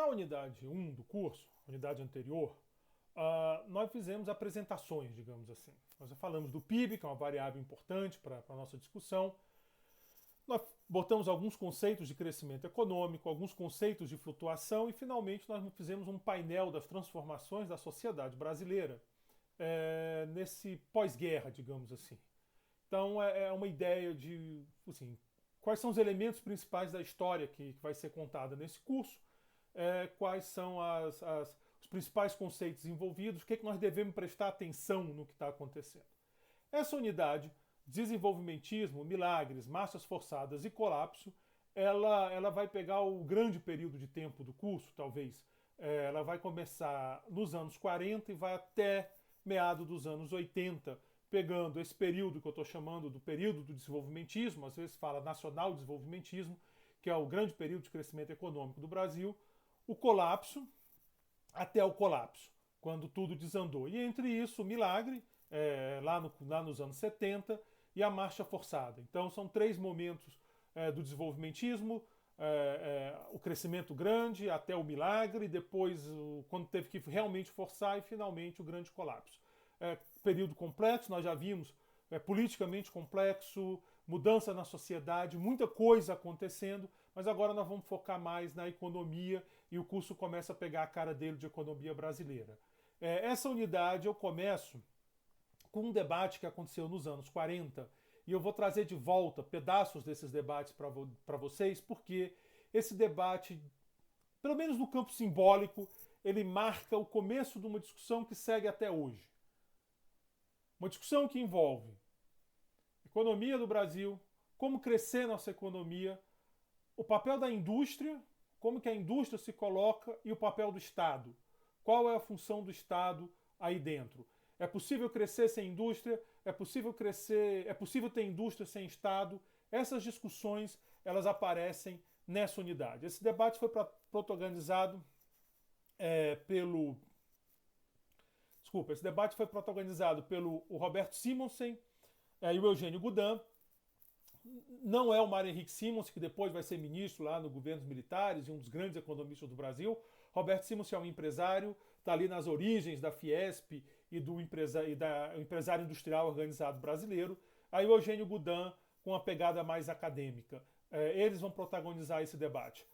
Na unidade 1 do curso, unidade anterior, nós fizemos apresentações, digamos assim. Nós falamos do PIB, que é uma variável importante para a nossa discussão. Nós botamos alguns conceitos de crescimento econômico, alguns conceitos de flutuação e, finalmente, nós fizemos um painel das transformações da sociedade brasileira nesse pós-guerra, digamos assim. Então, é uma ideia de assim, quais são os elementos principais da história que vai ser contada nesse curso, quais são os principais conceitos envolvidos, o que nós devemos prestar atenção no que está acontecendo. Essa unidade, desenvolvimentismo, milagres, marchas forçadas e colapso, ela vai pegar o grande período de tempo do curso, talvez. Ela vai começar nos anos 40 e vai até meado dos anos 80, pegando esse período que eu estou chamando do período do desenvolvimentismo, às vezes fala nacional desenvolvimentismo, que é o grande período de crescimento econômico do Brasil, o colapso, até o colapso, quando tudo desandou. E entre isso, o milagre, lá nos anos 70, e a marcha forçada. Então são três momentos do desenvolvimentismo, o crescimento grande, até o milagre, depois quando teve que realmente forçar e finalmente o grande colapso. Período complexo, nós já vimos, politicamente complexo, mudança na sociedade, muita coisa acontecendo, mas agora nós vamos focar mais na economia e o curso começa a pegar a cara dele de economia brasileira. Essa unidade eu começo com um debate que aconteceu nos anos 40 e eu vou trazer de volta pedaços desses debates para vocês, porque esse debate, pelo menos no campo simbólico, ele marca o começo de uma discussão que segue até hoje. Uma discussão que envolve economia do Brasil, como crescer nossa economia, o papel da indústria, como que a indústria se coloca e o papel do Estado. Qual é a função do Estado aí dentro? É possível crescer sem indústria? É possível ter indústria sem Estado? Essas discussões, elas aparecem nessa unidade. Esse debate foi protagonizado pelo Roberto Simonsen e o Eugênio Goudin. Não é o Mário Henrique Simons, que depois vai ser ministro lá no governos militares e um dos grandes economistas do Brasil. Roberto Simons é um empresário, está ali nas origens da Fiesp e do empresário industrial organizado brasileiro. Aí o Eugênio Goudin com uma pegada mais acadêmica. Eles vão protagonizar esse debate.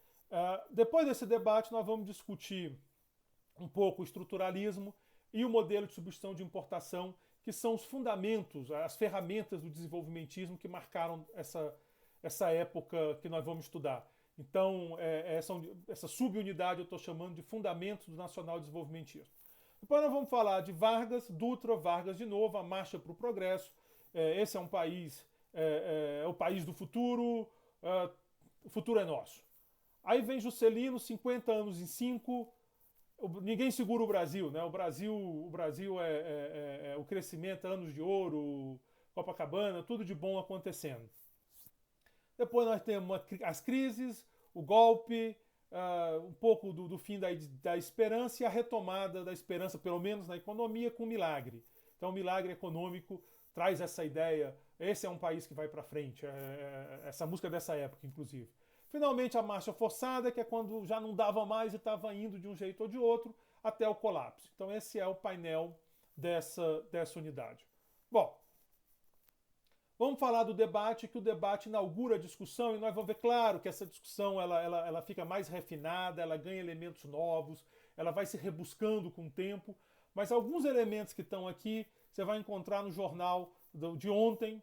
Depois desse debate, nós vamos discutir um pouco o estruturalismo e o modelo de substituição de importação, que são os fundamentos, as ferramentas do desenvolvimentismo que marcaram essa época que nós vamos estudar. Então, essa subunidade eu estou chamando de fundamentos do nacional desenvolvimentismo. Depois nós vamos falar de Vargas, Dutra, Vargas de novo, a marcha para o progresso. Esse é um país, o país do futuro, o futuro é nosso. Aí vem Juscelino, 50 anos em 5, ninguém segura o Brasil, né? O Brasil é o crescimento, anos de ouro, Copacabana, tudo de bom acontecendo. Depois nós temos as crises, o golpe, um pouco do fim da esperança e a retomada da esperança, pelo menos na economia, com o milagre. Então o milagre econômico traz essa ideia, esse é um país que vai para frente, essa música dessa época, inclusive. Finalmente a marcha forçada, que é quando já não dava mais e estava indo de um jeito ou de outro, até o colapso. Então esse é o painel dessa unidade. Bom, vamos falar do debate, que o debate inaugura a discussão e nós vamos ver, claro, que essa discussão ela fica mais refinada, ela ganha elementos novos, ela vai se rebuscando com o tempo, mas alguns elementos que estão aqui você vai encontrar no jornal de ontem.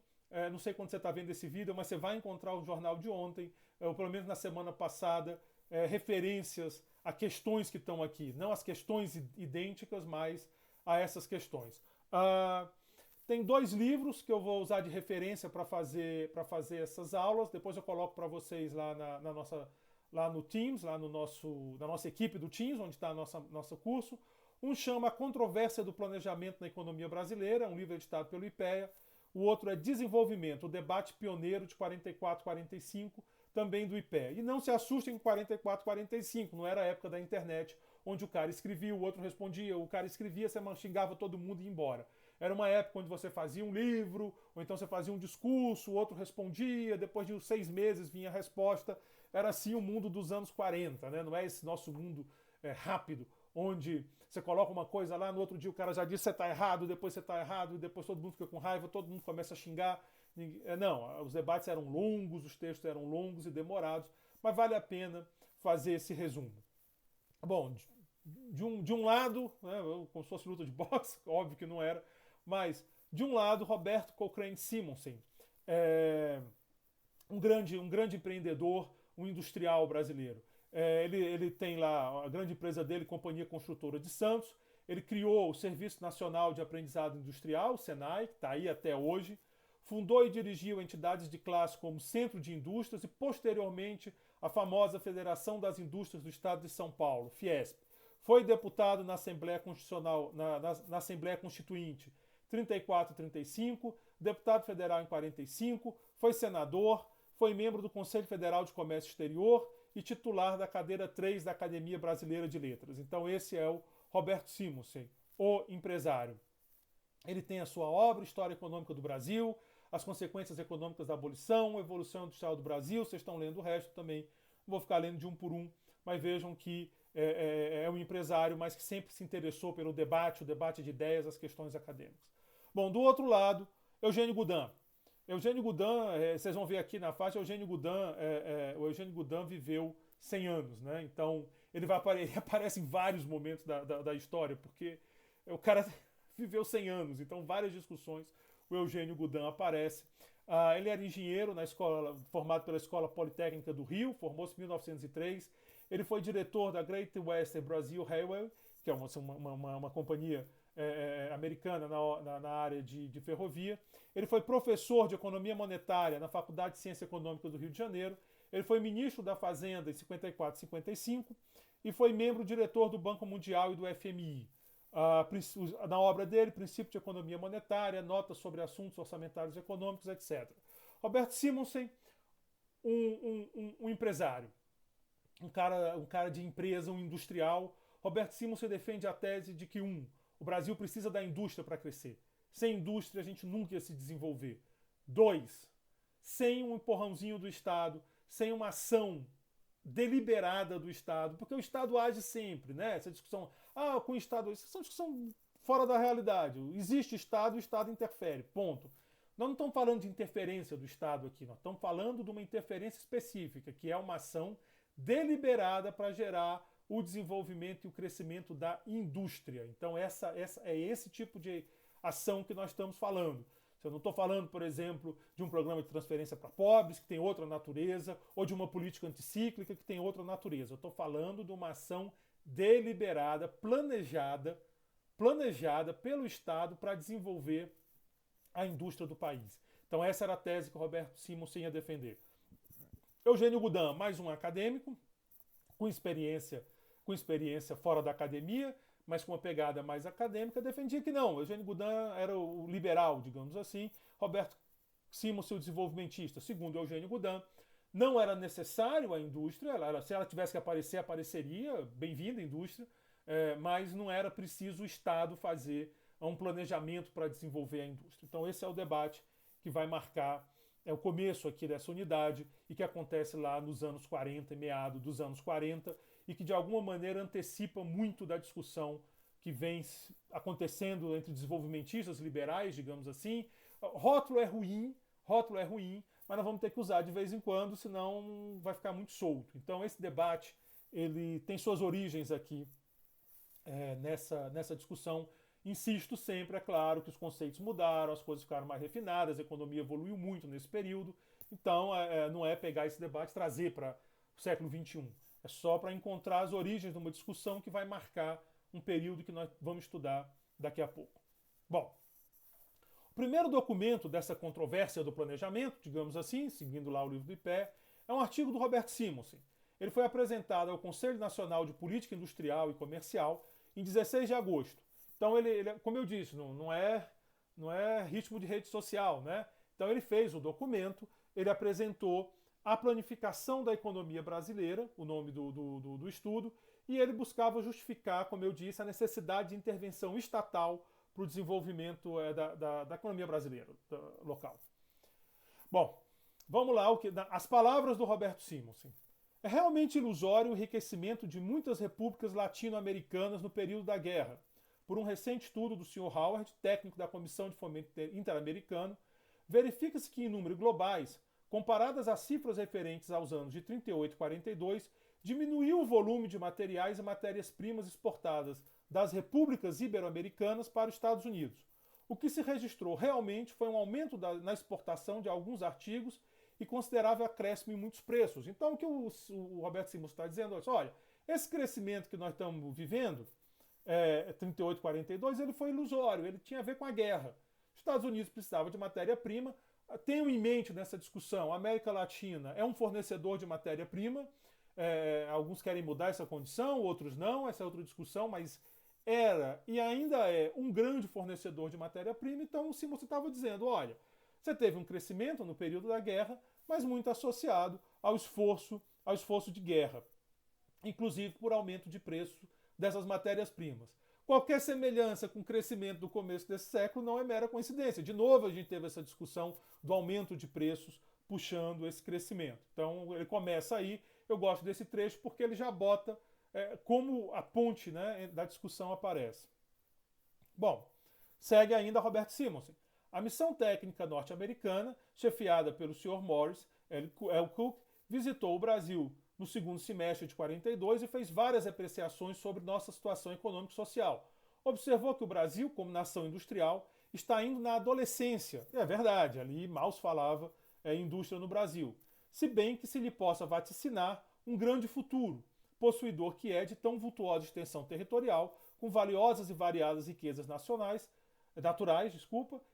Não sei quando você está vendo esse vídeo, mas você vai encontrar o jornal de ontem, ou pelo menos na semana passada, referências a questões que estão aqui. Não as questões idênticas, mas a essas questões. Tem 2 livros que eu vou usar de referência para fazer essas aulas. Depois eu coloco para vocês lá lá no Teams, na nossa equipe do Teams, onde está nosso curso. Um chama A Controvérsia do Planejamento na Economia Brasileira, um livro editado pelo IPEA. O outro é Desenvolvimento, o debate pioneiro de 44 45, também do IPEA. E não se assustem com 44 45, não era a época da internet, onde o cara escrevia, o outro respondia, o cara escrevia, você xingava todo mundo e ia embora. Era uma época onde você fazia um livro, ou então você fazia um discurso, o outro respondia, depois de 6 meses vinha a resposta. era assim o mundo dos anos 40, né? Não é esse nosso mundo rápido, onde você coloca uma coisa lá, no outro dia o cara já diz que você está errado, depois você está errado, e depois todo mundo fica com raiva, todo mundo começa a xingar. Não, os debates eram longos, os textos eram longos e demorados, mas vale a pena fazer esse resumo. Bom, de um lado, né, como se fosse luta de boxe, óbvio que não era, mas de um lado, Roberto Cochrane Simonsen, um grande empreendedor, um industrial brasileiro. Ele tem lá a grande empresa dele, Companhia Construtora de Santos. Ele criou o Serviço Nacional de Aprendizado Industrial, o SENAI, que está aí até hoje. Fundou e dirigiu entidades de classe como Centro de Indústrias e, posteriormente, a famosa Federação das Indústrias do Estado de São Paulo, Fiesp. Foi deputado na Assembleia Constitucional, na Assembleia Constituinte 34 e 35, deputado federal em 45, foi senador, foi membro do Conselho Federal de Comércio Exterior e titular da cadeira 3 da Academia Brasileira de Letras. Então esse é o Roberto Simonsen, o empresário. Ele tem a sua obra História Econômica do Brasil, as consequências econômicas da abolição, a evolução industrial do Brasil. Vocês estão lendo o resto também, não vou ficar lendo de um por um, mas vejam que é um empresário, mas que sempre se interessou pelo debate, o debate de ideias, as questões acadêmicas. Bom, do outro lado, Eugênio Goudin. Eugênio Goudin, vocês vão ver aqui na faixa, o Eugênio Goudin viveu 100 anos, né? Então, ele aparece em vários momentos da história, porque o cara viveu 100 anos, então várias discussões o Eugênio Goudin aparece. Ele era engenheiro formado pela Escola Politécnica do Rio, formou-se em 1903. Ele foi diretor da Great Western Brazil Railway, que é uma companhia americana na área de ferrovia. Ele foi professor de Economia Monetária na Faculdade de Ciência Econômica do Rio de Janeiro. Ele foi ministro da Fazenda em 54 e 55 e foi membro-diretor do Banco Mundial e do FMI. Na obra dele, Princípio de Economia Monetária, Notas sobre Assuntos Orçamentários e Econômicos, etc. Roberto Simonsen, um empresário, um cara de empresa, um industrial. Roberto Simonsen defende a tese de que, o Brasil precisa da indústria para crescer. Sem indústria, a gente nunca ia se desenvolver. 2, sem um empurrãozinho do Estado, sem uma ação deliberada do Estado, porque o Estado age sempre, né? Essa discussão, com o Estado, isso é uma discussão fora da realidade. Existe Estado, o Estado interfere, ponto. Nós não estamos falando de interferência do Estado aqui, nós estamos falando de uma interferência específica, que é uma ação deliberada para gerar o desenvolvimento e o crescimento da indústria. Então essa é esse tipo de ação que nós estamos falando. Eu não estou falando, por exemplo, de um programa de transferência para pobres, que tem outra natureza, ou de uma política anticíclica, que tem outra natureza. Eu estou falando de uma ação deliberada, planejada pelo Estado para desenvolver a indústria do país. Então essa era a tese que o Roberto Simonsen ia defender. Eugênio Goudin, mais um acadêmico, com experiência fora da academia, mas com uma pegada mais acadêmica, defendia que não. Eugênio Goudin era o liberal, digamos assim. Roberto Simonsen, o desenvolvimentista. Segundo Eugênio Goudin, não era necessário a indústria. Se ela tivesse que aparecer, apareceria. Bem-vinda a indústria. Mas não era preciso o Estado fazer um planejamento para desenvolver a indústria. Então esse é o debate que vai marcar o começo aqui dessa unidade e que acontece lá nos anos 40, meado dos anos 40, e que de alguma maneira antecipa muito da discussão que vem acontecendo entre desenvolvimentistas liberais, digamos assim. Rótulo é ruim, mas nós vamos ter que usar de vez em quando, senão vai ficar muito solto. Então esse debate ele tem suas origens aqui nessa discussão. Insisto sempre, é claro, que os conceitos mudaram, as coisas ficaram mais refinadas, a economia evoluiu muito nesse período. Então não é pegar esse debate e trazer para o século XXI. É só para encontrar as origens de uma discussão que vai marcar um período que nós vamos estudar daqui a pouco. Bom, o primeiro documento dessa controvérsia do planejamento, digamos assim, seguindo lá o livro do Ipé, é um artigo do Roberto Simonsen. Ele foi apresentado ao Conselho Nacional de Política Industrial e Comercial em 16 de agosto. Então, ele como eu disse, não é ritmo de rede social, né? Então, ele fez o documento, ele apresentou a planificação da economia brasileira, o nome do estudo, e ele buscava justificar, como eu disse, a necessidade de intervenção estatal para o desenvolvimento da economia brasileira, local. Bom, vamos lá, as palavras do Roberto Simonsen. É realmente ilusório o enriquecimento de muitas repúblicas latino-americanas no período da guerra. Por um recente estudo do Sr. Howard, técnico da Comissão de Fomento Interamericano, verifica-se que em números globais, comparadas às cifras referentes aos anos de 38 e 42, diminuiu o volume de materiais e matérias-primas exportadas das repúblicas ibero-americanas para os Estados Unidos. O que se registrou realmente foi um aumento na exportação de alguns artigos e considerável acréscimo em muitos preços. Então, o que o Roberto Simons está dizendo é: olha, esse crescimento que nós estamos vivendo, 38, 42, ele foi ilusório, ele tinha a ver com a guerra. Os Estados Unidos precisavam de matéria-prima. Tenham em mente nessa discussão, a América Latina é um fornecedor de matéria-prima. Alguns querem mudar essa condição, outros não, essa é outra discussão, mas era e ainda é um grande fornecedor de matéria-prima. Então o Simons estava dizendo: olha, você teve um crescimento no período da guerra, mas muito associado ao esforço de guerra, inclusive por aumento de preço dessas matérias-primas. Qualquer semelhança com o crescimento do começo desse século não é mera coincidência. De novo, a gente teve essa discussão do aumento de preços puxando esse crescimento. Então, ele começa aí. Eu gosto desse trecho porque ele já bota como a ponte, né, da discussão aparece. Bom, segue ainda Roberto Simonsen. A missão técnica norte-americana, chefiada pelo Sr. Morris L. Cook, visitou o Brasil no segundo semestre de 42 e fez várias apreciações sobre nossa situação econômica e social. Observou que o Brasil, como nação industrial, está indo na adolescência. E é verdade, ali mal se falava indústria no Brasil. Se bem que se lhe possa vaticinar um grande futuro, possuidor que é de tão vultuosa extensão territorial, com valiosas e variadas riquezas naturais,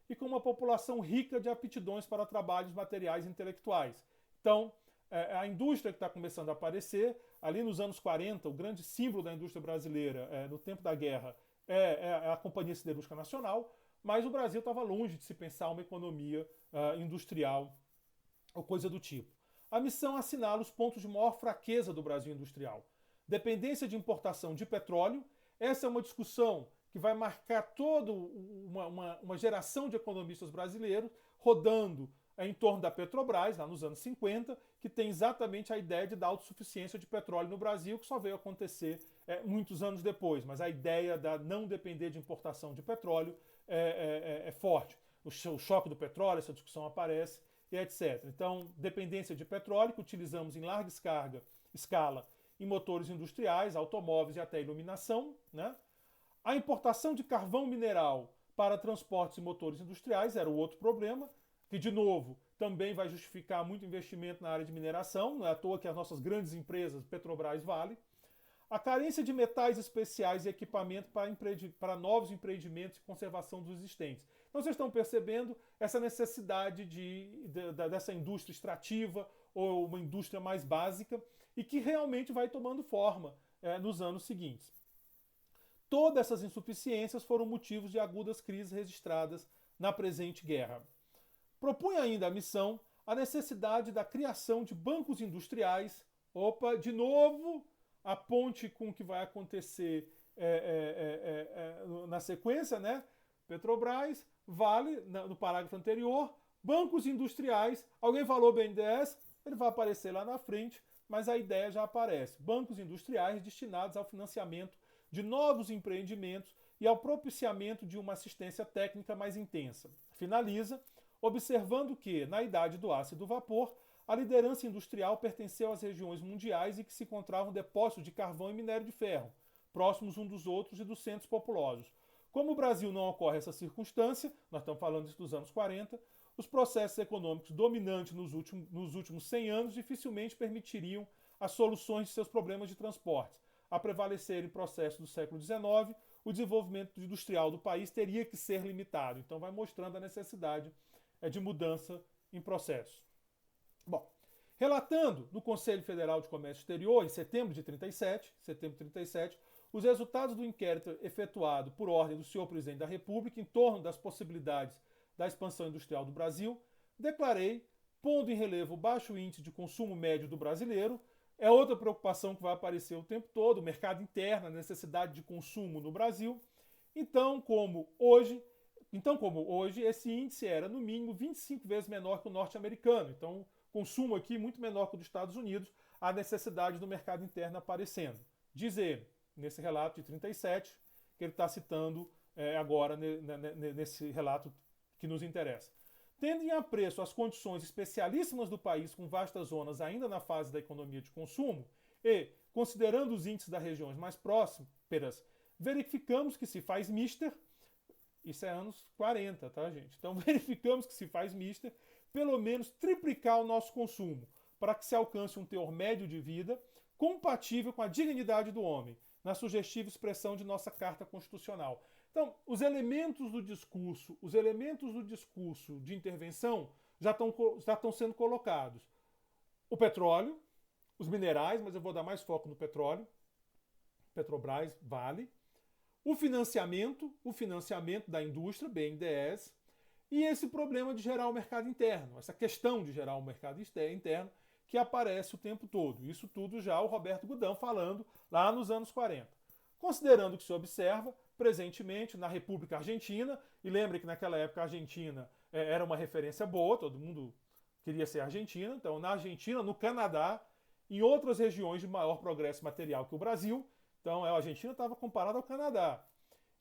e com uma população rica de aptidões para trabalhos materiais e intelectuais. Então, a indústria que está começando a aparecer, ali nos anos 40, o grande símbolo da indústria brasileira no tempo da guerra é a Companhia Siderúrgica Nacional, mas o Brasil estava longe de se pensar uma economia industrial ou coisa do tipo. A missão assinala os pontos de maior fraqueza do Brasil industrial. Dependência de importação de petróleo. Essa é uma discussão que vai marcar toda uma geração de economistas brasileiros rodando em torno da Petrobras, lá nos anos 50, que tem exatamente a ideia de dar autossuficiência de petróleo no Brasil, que só veio acontecer muitos anos depois. Mas a ideia da não depender de importação de petróleo é forte. O choque do petróleo, essa discussão aparece, e etc. Então, dependência de petróleo, que utilizamos em larga escala em motores industriais, automóveis e até iluminação, né? A importação de carvão mineral para transportes e motores industriais era o outro problema, que, de novo, também vai justificar muito investimento na área de mineração, não é à toa que as nossas grandes empresas, Petrobras, Vale. A carência de metais especiais e equipamento para novos empreendimentos e conservação dos existentes. Então vocês estão percebendo essa necessidade dessa indústria extrativa ou uma indústria mais básica e que realmente vai tomando forma nos anos seguintes. Todas essas insuficiências foram motivos de agudas crises registradas na presente guerra. Propõe ainda a missão a necessidade da criação de bancos industriais. Opa, de novo, a ponte com o que vai acontecer na sequência, né? Petrobras, Vale, no parágrafo anterior, bancos industriais. Alguém falou BNDES, ele vai aparecer lá na frente, mas a ideia já aparece. Bancos industriais destinados ao financiamento de novos empreendimentos e ao propiciamento de uma assistência técnica mais intensa. Finaliza, observando que, na idade do aço e do vapor, a liderança industrial pertenceu às regiões mundiais e que se encontravam depósitos de carvão e minério de ferro, próximos uns dos outros e dos centros populosos. Como o Brasil não ocorre essa circunstância, nós estamos falando isso dos anos 40, os processos econômicos dominantes nos últimos 100 anos dificilmente permitiriam as soluções de seus problemas de transportes. A prevalecer em processos do século XIX, o desenvolvimento industrial do país teria que ser limitado. Então vai mostrando a necessidade de mudança em processos. Bom, relatando no Conselho Federal de Comércio Exterior, em setembro de 37, os resultados do inquérito efetuado por ordem do senhor presidente da República em torno das possibilidades da expansão industrial do Brasil, declarei, pondo em relevo o baixo índice de consumo médio do brasileiro. É outra preocupação que vai aparecer o tempo todo, o mercado interno, a necessidade de consumo no Brasil. Então, como hoje, esse índice era, no mínimo, 25 vezes menor que o norte-americano. Então, consumo aqui muito menor que o dos Estados Unidos, a necessidade do mercado interno aparecendo. Diz ele, nesse relato de 37, que ele está citando agora nesse relato que nos interessa. Tendo em apreço as condições especialíssimas do país, com vastas zonas ainda na fase da economia de consumo, e, considerando os índices das regiões mais prósperas, verificamos que se faz mister, isso é anos 40, tá, gente? Então verificamos que se faz mister, pelo menos triplicar o nosso consumo, para que se alcance um teor médio de vida compatível com a dignidade do homem, na sugestiva expressão de nossa Carta Constitucional. Então, os elementos do discurso de intervenção já estão sendo colocados. O petróleo, os minerais, mas eu vou dar mais foco no petróleo, Petrobras, Vale, o financiamento da indústria, BNDES, e esse problema de gerar o mercado interno, essa questão de gerar o mercado interno que aparece o tempo todo. Isso tudo já o Roberto Gudin falando lá nos anos 40. Considerando que se observa, presentemente, na República Argentina, e lembre que naquela época a Argentina era uma referência boa, todo mundo queria ser Argentina, então na Argentina, no Canadá, em outras regiões de maior progresso material que o Brasil, então a Argentina estava comparada ao Canadá.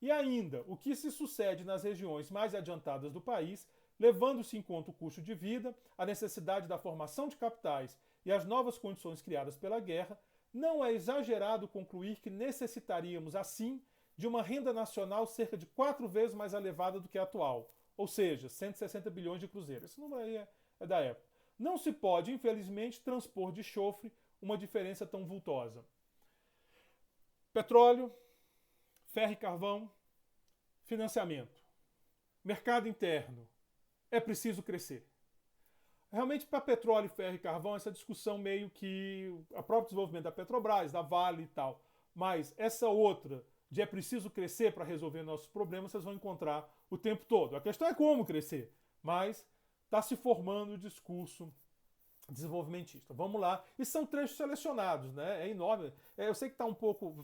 E ainda, o que se sucede nas regiões mais adiantadas do país, levando-se em conta o custo de vida, a necessidade da formação de capitais e as novas condições criadas pela guerra, não é exagerado concluir que necessitaríamos, assim, de uma renda nacional cerca de 4 vezes mais elevada do que a atual, ou seja, 160 bilhões de cruzeiros. Esse número aí é da época. Não se pode, infelizmente, transpor de chofre uma diferença tão vultosa. Petróleo, ferro e carvão, financiamento, mercado interno, é preciso crescer. Realmente, para petróleo, ferro e carvão, essa discussão meio que o próprio desenvolvimento da Petrobras, da Vale e tal, mas essa outra de é preciso crescer para resolver nossos problemas, vocês vão encontrar o tempo todo. A questão é como crescer, mas está se formando o discurso desenvolvimentista. Vamos lá. E são trechos selecionados, né? É enorme. Eu sei que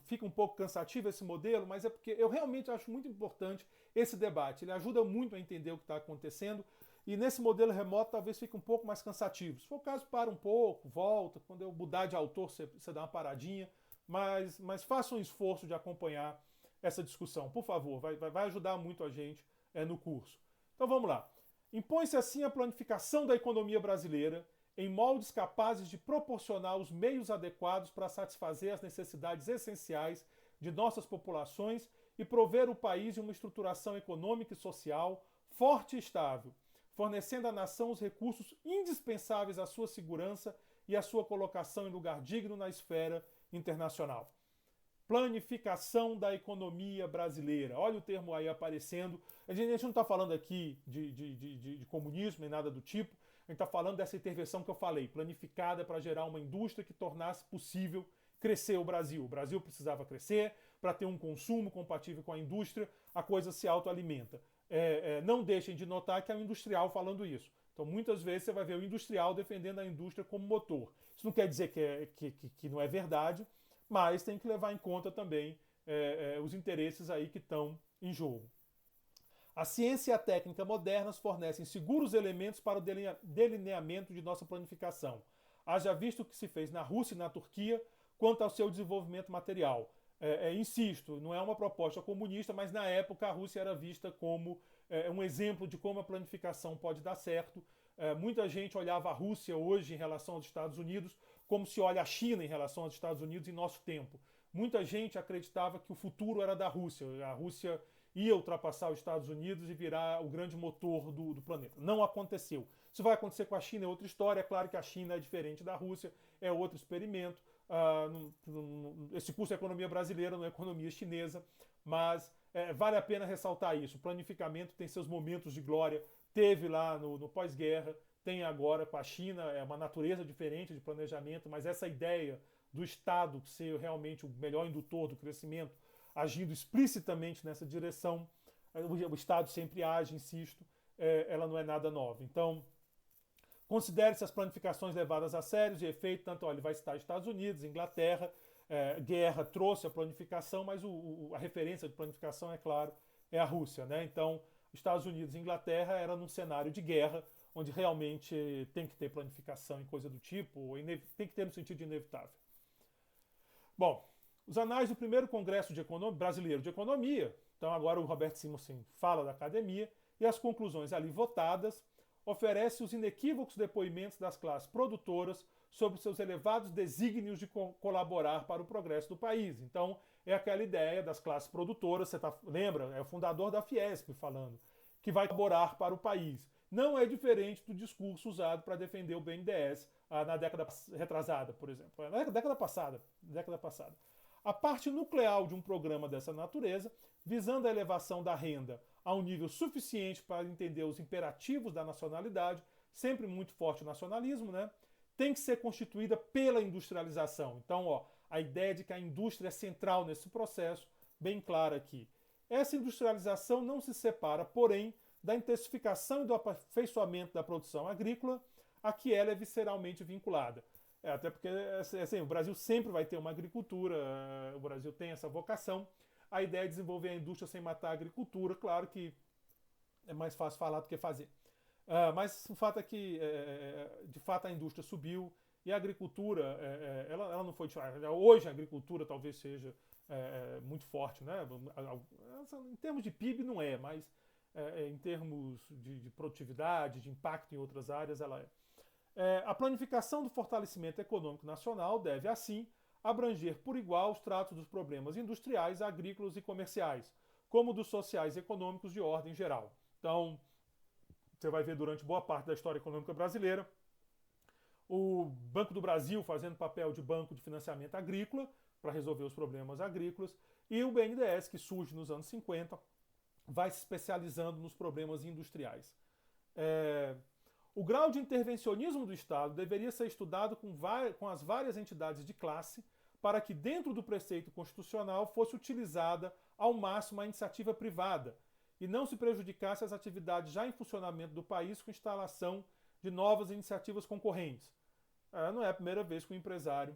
fica um pouco cansativo esse modelo, mas é porque eu realmente acho muito importante esse debate. Ele ajuda muito a entender o que está acontecendo. E nesse modelo remoto talvez fique um pouco mais cansativo. Se for o caso, para um pouco, volta. Quando eu mudar de autor, você dá uma paradinha. Mas faça um esforço de acompanhar essa discussão, por favor. Vai ajudar muito a gente no curso. Então vamos lá. Impõe-se assim a planificação da economia brasileira em moldes capazes de proporcionar os meios adequados para satisfazer as necessidades essenciais de nossas populações e prover o país de uma estruturação econômica e social forte e estável, fornecendo à nação os recursos indispensáveis à sua segurança e à sua colocação em lugar digno na esfera internacional. Planificação da economia brasileira. Olha o termo aí aparecendo. A gente não está falando aqui de comunismo nem nada do tipo. A gente está falando dessa intervenção que eu falei, planificada para gerar uma indústria que tornasse possível crescer o Brasil. O Brasil precisava crescer para ter um consumo compatível com a indústria, a coisa se autoalimenta. Não deixem de notar que é o industrial falando isso. Então, muitas vezes você vai ver o industrial defendendo a indústria como motor. Isso não quer dizer que não é verdade, mas tem que levar em conta também os interesses aí que estão em jogo. A ciência e a técnica modernas fornecem seguros elementos para o delineamento de nossa planificação. Haja visto o que se fez na Rússia e na Turquia quanto ao seu desenvolvimento material. Insisto, não é uma proposta comunista, mas na época a Rússia era vista como um exemplo de como a planificação pode dar certo. Muita gente olhava a Rússia hoje em relação aos Estados Unidos como se olha a China em relação aos Estados Unidos em nosso tempo. Muita gente acreditava que o futuro era da Rússia. A Rússia ia ultrapassar os Estados Unidos e virar o grande motor do planeta. Não aconteceu. Isso vai acontecer com a China, é outra história. É claro que a China é diferente da Rússia, é outro experimento. Esse curso é economia brasileira, não é economia chinesa, mas vale a pena ressaltar isso. O planificamento tem seus momentos de glória, teve lá no pós-guerra, tem agora com a China, é uma natureza diferente de planejamento, mas essa ideia do Estado ser realmente o melhor indutor do crescimento, agindo explicitamente nessa direção, o Estado sempre age, insisto, ela não é nada nova. Então, considere-se as planificações levadas a sério, de efeito, tanto ele vai citar Estados Unidos, Inglaterra, guerra trouxe a planificação, mas a referência de planificação, é claro, é a Rússia, né? Então, Estados Unidos e Inglaterra era num cenário de guerra, onde realmente tem que ter planificação e coisa do tipo, tem que ter no sentido de inevitável. Bom, os anais do primeiro Congresso Brasileiro de Economia, então agora o Roberto Simonsen fala da academia, e as conclusões ali votadas, oferece os inequívocos depoimentos das classes produtoras sobre seus elevados desígnios de colaborar para o progresso do país. Então, é aquela ideia das classes produtoras, você lembra? É o fundador da Fiesp falando, que vai colaborar para o país. Não é diferente do discurso usado para defender o BNDES na década retrasada, por exemplo. Na década passada. A parte nuclear de um programa dessa natureza, visando a elevação da renda a um nível suficiente para entender os imperativos da nacionalidade, sempre muito forte o nacionalismo, né? Tem que ser constituída pela industrialização. Então, a ideia de que a indústria é central nesse processo, bem clara aqui. Essa industrialização não se separa, porém, da intensificação e do aperfeiçoamento da produção agrícola, a que ela é visceralmente vinculada. Até porque assim, o Brasil sempre vai ter uma agricultura, o Brasil tem essa vocação. A ideia é desenvolver a indústria sem matar a agricultura, claro que é mais fácil falar do que fazer. Mas o fato é que, de fato, a indústria subiu e a agricultura, ela não foi... Hoje a agricultura talvez seja muito forte, né? Em termos de PIB não é, mas em termos de produtividade, de impacto em outras áreas, ela é. A planificação do fortalecimento econômico nacional deve, assim, abranger por igual os tratos dos problemas industriais, agrícolas e comerciais, como dos sociais e econômicos de ordem geral. Então, você vai ver durante boa parte da história econômica brasileira o Banco do Brasil fazendo papel de banco de financiamento agrícola para resolver os problemas agrícolas e o BNDES, que surge nos anos 50, vai se especializando nos problemas industriais. O grau de intervencionismo do Estado deveria ser estudado com as várias entidades de classe para que, dentro do preceito constitucional, fosse utilizada ao máximo a iniciativa privada e não se prejudicasse as atividades já em funcionamento do país com instalação de novas iniciativas concorrentes. Não é a primeira vez que o empresário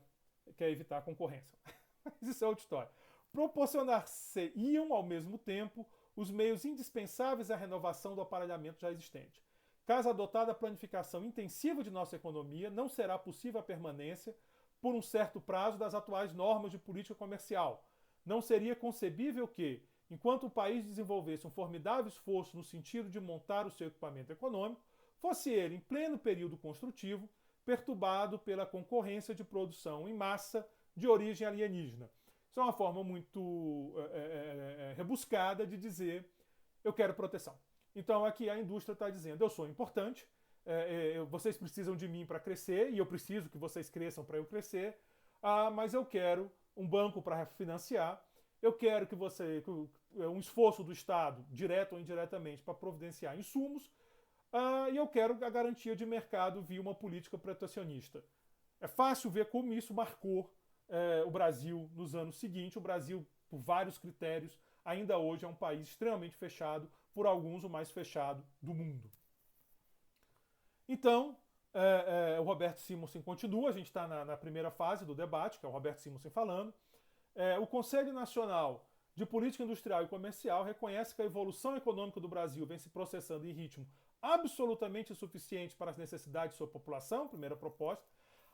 quer evitar a concorrência. Mas isso é outra história. Proporcionar-se-iam, ao mesmo tempo, os meios indispensáveis à renovação do aparelhamento já existente. Caso adotada a planificação intensiva de nossa economia, não será possível a permanência, por um certo prazo, das atuais normas de política comercial. Não seria concebível que, enquanto o país desenvolvesse um formidável esforço no sentido de montar o seu equipamento econômico, fosse ele, em pleno período construtivo, perturbado pela concorrência de produção em massa de origem alienígena. Isso é uma forma muito rebuscada de dizer eu quero proteção. Então aqui a indústria está dizendo, eu sou importante, vocês precisam de mim para crescer, e eu preciso que vocês cresçam para eu crescer, mas eu quero um banco para financiar, eu quero que um esforço do Estado, direto ou indiretamente, para providenciar insumos, e eu quero a garantia de mercado via uma política protecionista. É fácil ver como isso marcou o Brasil nos anos seguintes. O Brasil, por vários critérios, ainda hoje é um país extremamente fechado, por alguns o mais fechado do mundo. Então, o Roberto Simonsen continua, a gente está na primeira fase do debate, que é o Roberto Simonsen falando. O Conselho Nacional de Política Industrial e Comercial reconhece que a evolução econômica do Brasil vem se processando em ritmo absolutamente insuficiente para as necessidades de sua população, primeira proposta.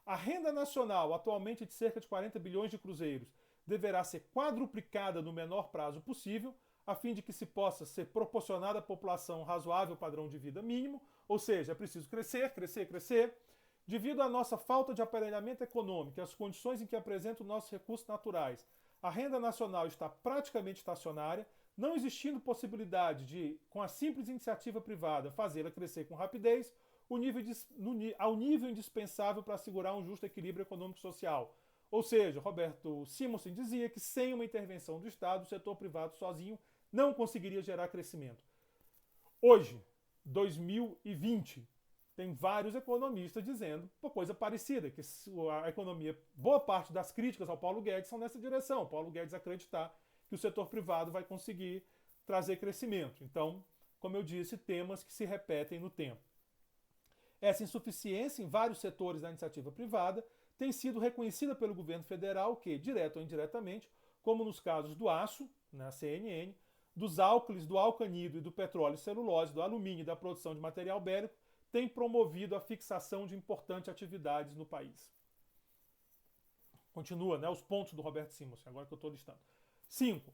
A renda nacional, atualmente de cerca de 40 bilhões de cruzeiros, deverá ser quadruplicada no menor prazo possível, a fim de que se possa ser proporcionada à população um razoável padrão de vida mínimo, ou seja, é preciso crescer, crescer, crescer. Devido à nossa falta de aparelhamento econômico e às condições em que apresentam nossos recursos naturais, a renda nacional está praticamente estacionária, não existindo possibilidade de, com a simples iniciativa privada, fazê-la crescer com rapidez ao nível indispensável para assegurar um justo equilíbrio econômico-social. Ou seja, Roberto Simonsen dizia que sem uma intervenção do Estado, o setor privado sozinho não conseguiria gerar crescimento. Hoje, 2020, tem vários economistas dizendo uma coisa parecida, que a economia, boa parte das críticas ao Paulo Guedes são nessa direção. Paulo Guedes acreditar que o setor privado vai conseguir trazer crescimento. Então, como eu disse, temas que se repetem no tempo. Essa insuficiência em vários setores da iniciativa privada tem sido reconhecida pelo governo federal que, direto ou indiretamente, como nos casos do aço, na CNN, dos álcools, do alcanido e do petróleo e celulose, do alumínio e da produção de material bélico, tem promovido a fixação de importantes atividades no país. Continua, né, os pontos do Roberto Simonsen, agora que eu estou listando. 5.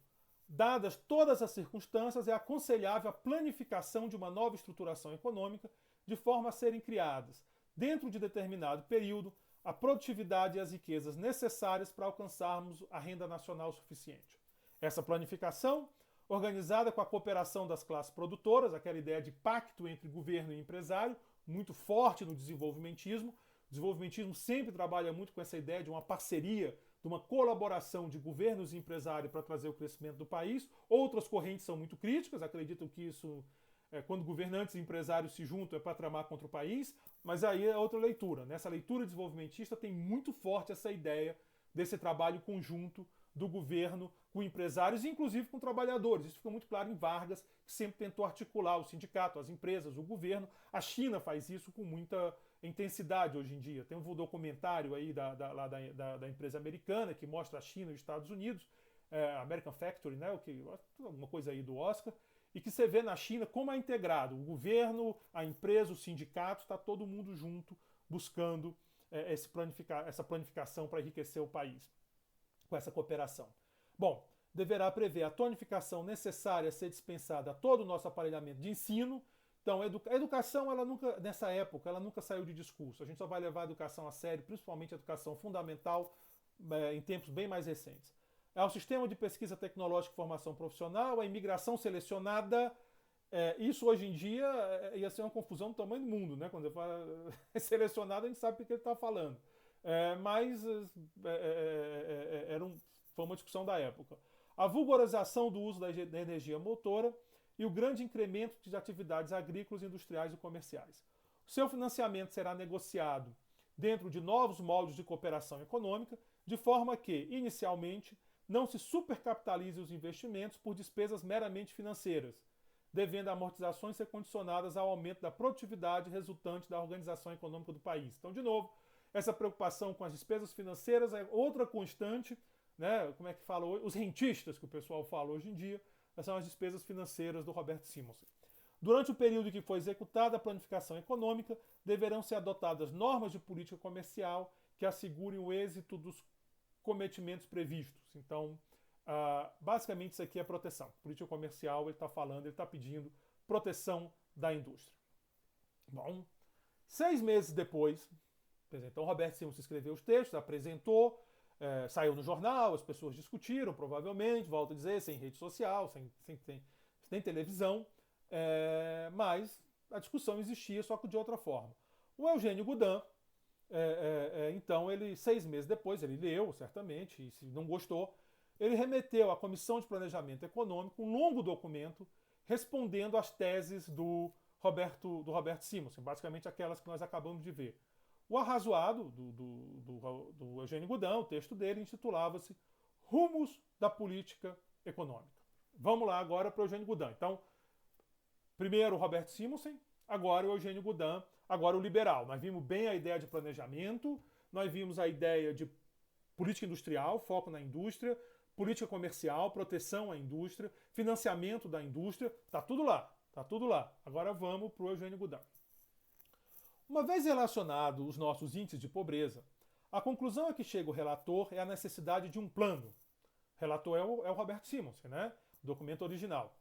Dadas todas as circunstâncias, é aconselhável a planificação de uma nova estruturação econômica de forma a serem criadas, dentro de determinado período, a produtividade e as riquezas necessárias para alcançarmos a renda nacional suficiente. Essa planificação, organizada com a cooperação das classes produtoras, aquela ideia de pacto entre governo e empresário, muito forte no desenvolvimentismo. O desenvolvimentismo sempre trabalha muito com essa ideia de uma parceria, de uma colaboração de governos e empresários para trazer o crescimento do país. Outras correntes são muito críticas, acreditam que isso, quando governantes e empresários se juntam, é para tramar contra o país, mas aí é outra leitura. Nessa leitura desenvolvimentista tem muito forte essa ideia desse trabalho conjunto do governo com empresários, inclusive com trabalhadores. Isso fica muito claro em Vargas, que sempre tentou articular o sindicato, as empresas, o governo. A China faz isso com muita intensidade hoje em dia. Tem um documentário aí da empresa americana que mostra a China e os Estados Unidos, American Factory, né, alguma coisa aí do Oscar, e que você vê na China como é integrado. O governo, a empresa, os sindicatos, está todo mundo junto buscando essa planificação para enriquecer o país com essa cooperação. Bom, deverá prever a tonificação necessária a ser dispensada a todo o nosso aparelhamento de ensino. Então, a educação, ela nunca, nessa época, ela nunca saiu de discurso. A gente só vai levar a educação a sério, principalmente a educação fundamental, em tempos bem mais recentes. Ao sistema de pesquisa tecnológica e formação profissional, a imigração selecionada. Isso hoje em dia ia ser uma confusão do tamanho do mundo, né? Quando eu falo selecionado, a gente sabe o que ele está falando. Mas foi uma discussão da época. A vulgarização do uso da energia motora e o grande incremento de atividades agrícolas, industriais e comerciais. O seu financiamento será negociado dentro de novos moldes de cooperação econômica, de forma que, inicialmente, não se supercapitalize os investimentos por despesas meramente financeiras, devendo amortizações ser condicionadas ao aumento da produtividade resultante da organização econômica do país. Então, de novo, essa preocupação com as despesas financeiras é outra constante, né? Como é que fala hoje? Os rentistas, que o pessoal fala hoje em dia, são as despesas financeiras do Roberto Simonsen. Durante o período que foi executada a planificação econômica, deverão ser adotadas normas de política comercial que assegurem o êxito dos cometimentos previstos. Então, basicamente isso aqui é proteção. Política comercial, ele está falando, ele está pedindo proteção da indústria. Bom, 6 meses depois, então Roberto Simonsen escreveu os textos, apresentou, saiu no jornal, as pessoas discutiram, provavelmente, volto a dizer, sem rede social, sem televisão, mas a discussão existia, só que de outra forma. O Eugênio Goudin, então, 6 meses depois, ele leu, certamente, e se não gostou, ele remeteu à Comissão de Planejamento Econômico um longo documento respondendo às teses do Roberto Simonsen, basicamente aquelas que nós acabamos de ver. O arrazoado do Eugênio Goudin, o texto dele, intitulava-se Rumos da Política Econômica. Vamos lá agora para o Eugênio Goudin. Então, primeiro o Roberto Simonsen, agora o Eugênio Goudin, agora o liberal. Nós vimos bem a ideia de planejamento, nós vimos a ideia de política industrial, foco na indústria, política comercial, proteção à indústria, financiamento da indústria, tá tudo lá, tá tudo lá. Agora vamos para o Eugênio Goudin. Uma vez relacionados os nossos índices de pobreza, a conclusão a que chega o relator é a necessidade de um plano. O relator é o Roberto Simonsen, né? O documento original.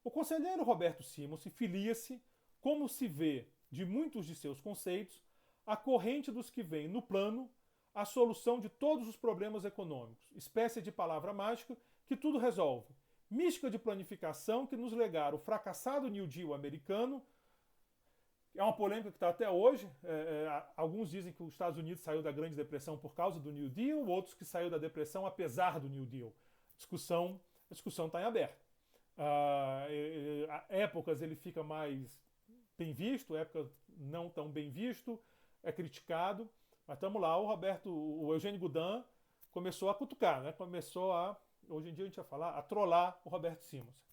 O conselheiro Roberto Simonsen filia-se, como se vê de muitos de seus conceitos, a corrente dos que veem no plano a solução de todos os problemas econômicos, espécie de palavra mágica que tudo resolve, mística de planificação que nos legara o fracassado New Deal americano. É uma polêmica que está até hoje. Alguns dizem que os Estados Unidos saiu da Grande Depressão por causa do New Deal, outros que saiu da depressão apesar do New Deal. A discussão está em aberto. Épocas ele fica mais bem visto, épocas não tão bem visto, é criticado. Mas estamos lá, o Eugênio Goudin começou a cutucar, né? Hoje em dia a gente vai falar, a trollar o Roberto Simonsen.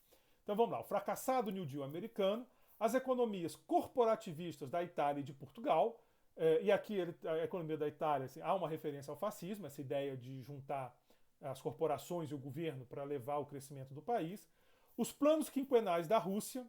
Então vamos lá, o fracassado New Deal americano, as economias corporativistas da Itália e de Portugal, e aqui a economia da Itália, assim, há uma referência ao fascismo, essa ideia de juntar as corporações e o governo para levar o crescimento do país, os planos quinquenais da Rússia,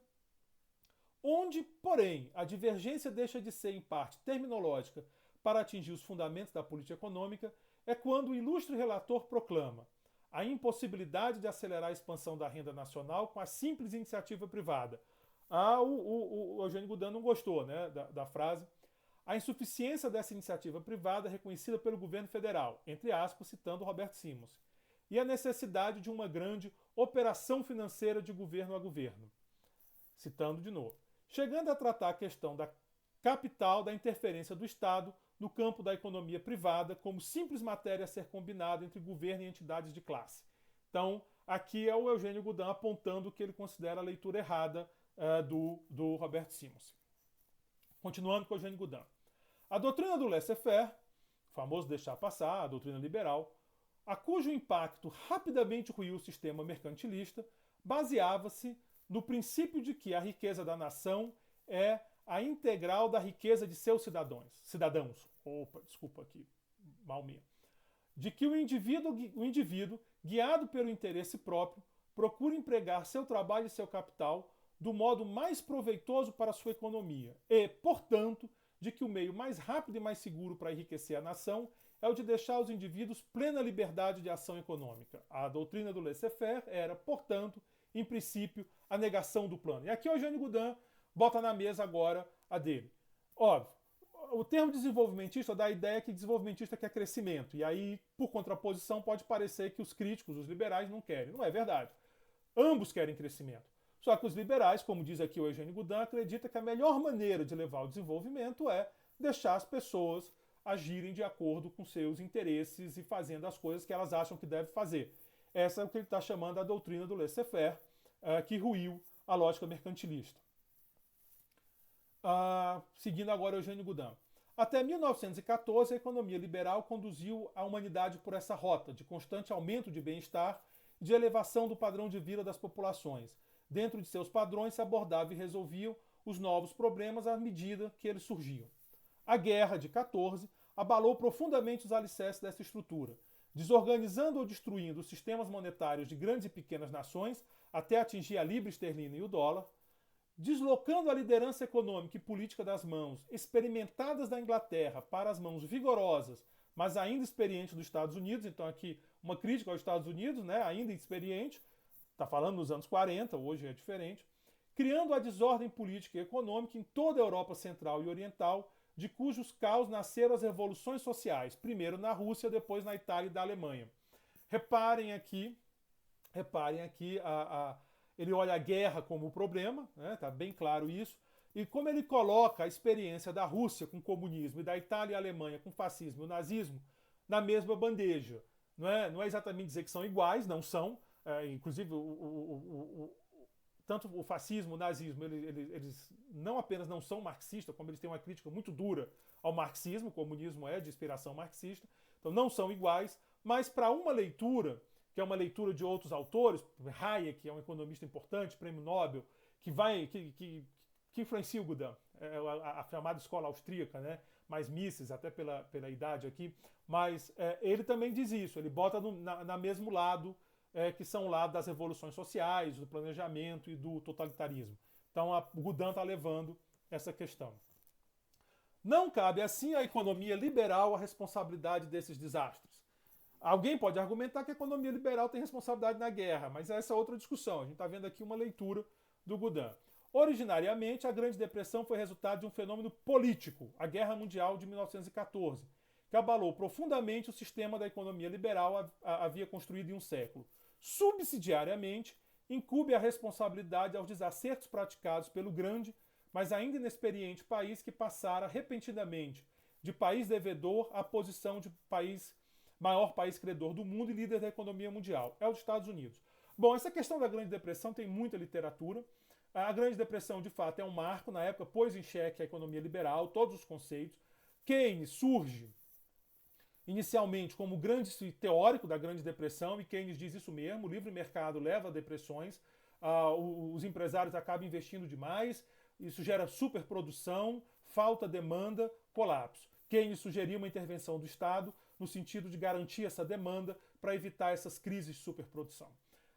Onde, porém, a divergência deixa de ser, em parte, terminológica para atingir os fundamentos da política econômica, é quando o ilustre relator proclama a impossibilidade de acelerar a expansão da renda nacional com a simples iniciativa privada. O Eugênio Goudin não gostou, né, da frase. A insuficiência dessa iniciativa privada reconhecida pelo governo federal, entre aspas, citando Roberto Simons, e a necessidade de uma grande operação financeira de governo a governo, citando de novo. Chegando a tratar a questão da capital, da interferência do Estado no campo da economia privada como simples matéria a ser combinada entre governo e entidades de classe. Então, aqui é o Eugênio Goudin apontando o que ele considera a leitura errada do Roberto Simons. Continuando com o Eugênio Goudin. A doutrina do laissez-faire, o famoso deixar passar, a doutrina liberal, a cujo impacto rapidamente ruiu o sistema mercantilista, baseava-se no princípio de que a riqueza da nação é a integral da riqueza de seus cidadãos. Opa, desculpa aqui, mal minha. De que o indivíduo, guiado pelo interesse próprio, procura empregar seu trabalho e seu capital do modo mais proveitoso para a sua economia e, portanto, de que o meio mais rápido e mais seguro para enriquecer a nação é o de deixar aos indivíduos plena liberdade de ação econômica. A doutrina do laissez-faire era, portanto, em princípio, a negação do plano. E aqui o Eugênio Goudin bota na mesa agora a dele. Óbvio, o termo desenvolvimentista dá a ideia que desenvolvimentista quer crescimento. E aí, por contraposição, pode parecer que os críticos, os liberais, não querem. Não é verdade. Ambos querem crescimento. Só que os liberais, como diz aqui o Eugênio Goudin, acreditam que a melhor maneira de levar o desenvolvimento é deixar as pessoas agirem de acordo com seus interesses e fazendo as coisas que elas acham que devem fazer. Essa é o que ele está chamando a doutrina do laissez-faire, que ruiu a lógica mercantilista. Seguindo agora Eugênio Goudin. Até 1914, a economia liberal conduziu a humanidade por essa rota de constante aumento de bem-estar e de elevação do padrão de vida das populações. Dentro de seus padrões se abordavam e resolviam os novos problemas à medida que eles surgiam. A Guerra de 14 abalou profundamente os alicerces dessa estrutura, desorganizando ou destruindo os sistemas monetários de grandes e pequenas nações até atingir a libra esterlina e o dólar, deslocando a liderança econômica e política das mãos experimentadas da Inglaterra para as mãos vigorosas, mas ainda experientes dos Estados Unidos. Então aqui uma crítica aos Estados Unidos, né, ainda inexperiente, está falando nos anos 40, hoje é diferente, criando a desordem política e econômica em toda a Europa Central e Oriental, de cujos caos nasceram as revoluções sociais, primeiro na Rússia, depois na Itália e da Alemanha. Reparem aqui, ele olha a guerra como o problema, né, tá bem claro isso, e como ele coloca a experiência da Rússia com o comunismo e da Itália e Alemanha com o fascismo e o nazismo na mesma bandeja. Não é exatamente dizer que são iguais, não são, inclusive tanto o fascismo, o nazismo, eles não apenas não são marxistas, como eles têm uma crítica muito dura ao marxismo, o comunismo é de inspiração marxista, então não são iguais, mas para uma leitura, que é uma leitura de outros autores, Hayek, que é um economista importante, prêmio Nobel, que influencia o Goudin, a chamada escola austríaca, né? Mais Mises, até pela idade aqui, mas ele também diz isso, ele bota na mesmo lado, que são o lado das revoluções sociais, do planejamento e do totalitarismo. Então o Goudin está levando essa questão. Não cabe assim à economia liberal a responsabilidade desses desastres. Alguém pode argumentar que a economia liberal tem responsabilidade na guerra, mas essa é outra discussão. A gente está vendo aqui uma leitura do Goudin. Originariamente, a Grande Depressão foi resultado de um fenômeno político, a Guerra Mundial de 1914, que abalou profundamente o sistema da economia liberal havia construído em um século. Subsidiariamente, incube a responsabilidade aos desacertos praticados pelo grande, mas ainda inexperiente país que passara repentinamente de país devedor à posição de maior país credor do mundo e líder da economia mundial. É os Estados Unidos. Bom, essa questão da Grande Depressão tem muita literatura. A Grande Depressão, de fato, é um marco. Na época, pôs em xeque a economia liberal, todos os conceitos. Keynes surge inicialmente como grande teórico da Grande Depressão, e Keynes diz isso mesmo, o livre mercado leva a depressões, os empresários acabam investindo demais, isso gera superprodução, falta demanda, colapso. Keynes sugeriu uma intervenção do Estado no sentido de garantir essa demanda para evitar essas crises de superprodução.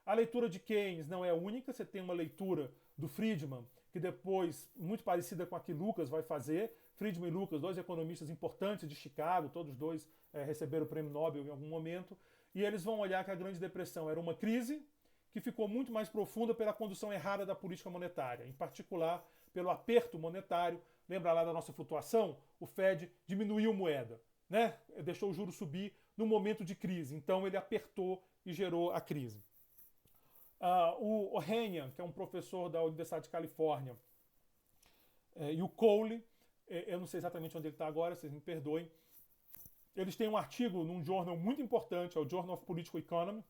A leitura de Keynes não é única, você tem uma leitura do Friedman, que depois, muito parecida com a que Lucas vai fazer. Friedman e Lucas, dois economistas importantes de Chicago, todos dois receberam o prêmio Nobel em algum momento, e eles vão olhar que a Grande Depressão era uma crise que ficou muito mais profunda pela condução errada da política monetária, em particular pelo aperto monetário. Lembra lá da nossa flutuação? O Fed diminuiu moeda, né? Deixou o juro subir no momento de crise, então ele apertou e gerou a crise. O Ohanian, que é um professor da Universidade de Califórnia, e o Cowley, eu não sei exatamente onde ele está agora, vocês me perdoem, eles têm um artigo num jornal muito importante, é o Journal of Political Economy,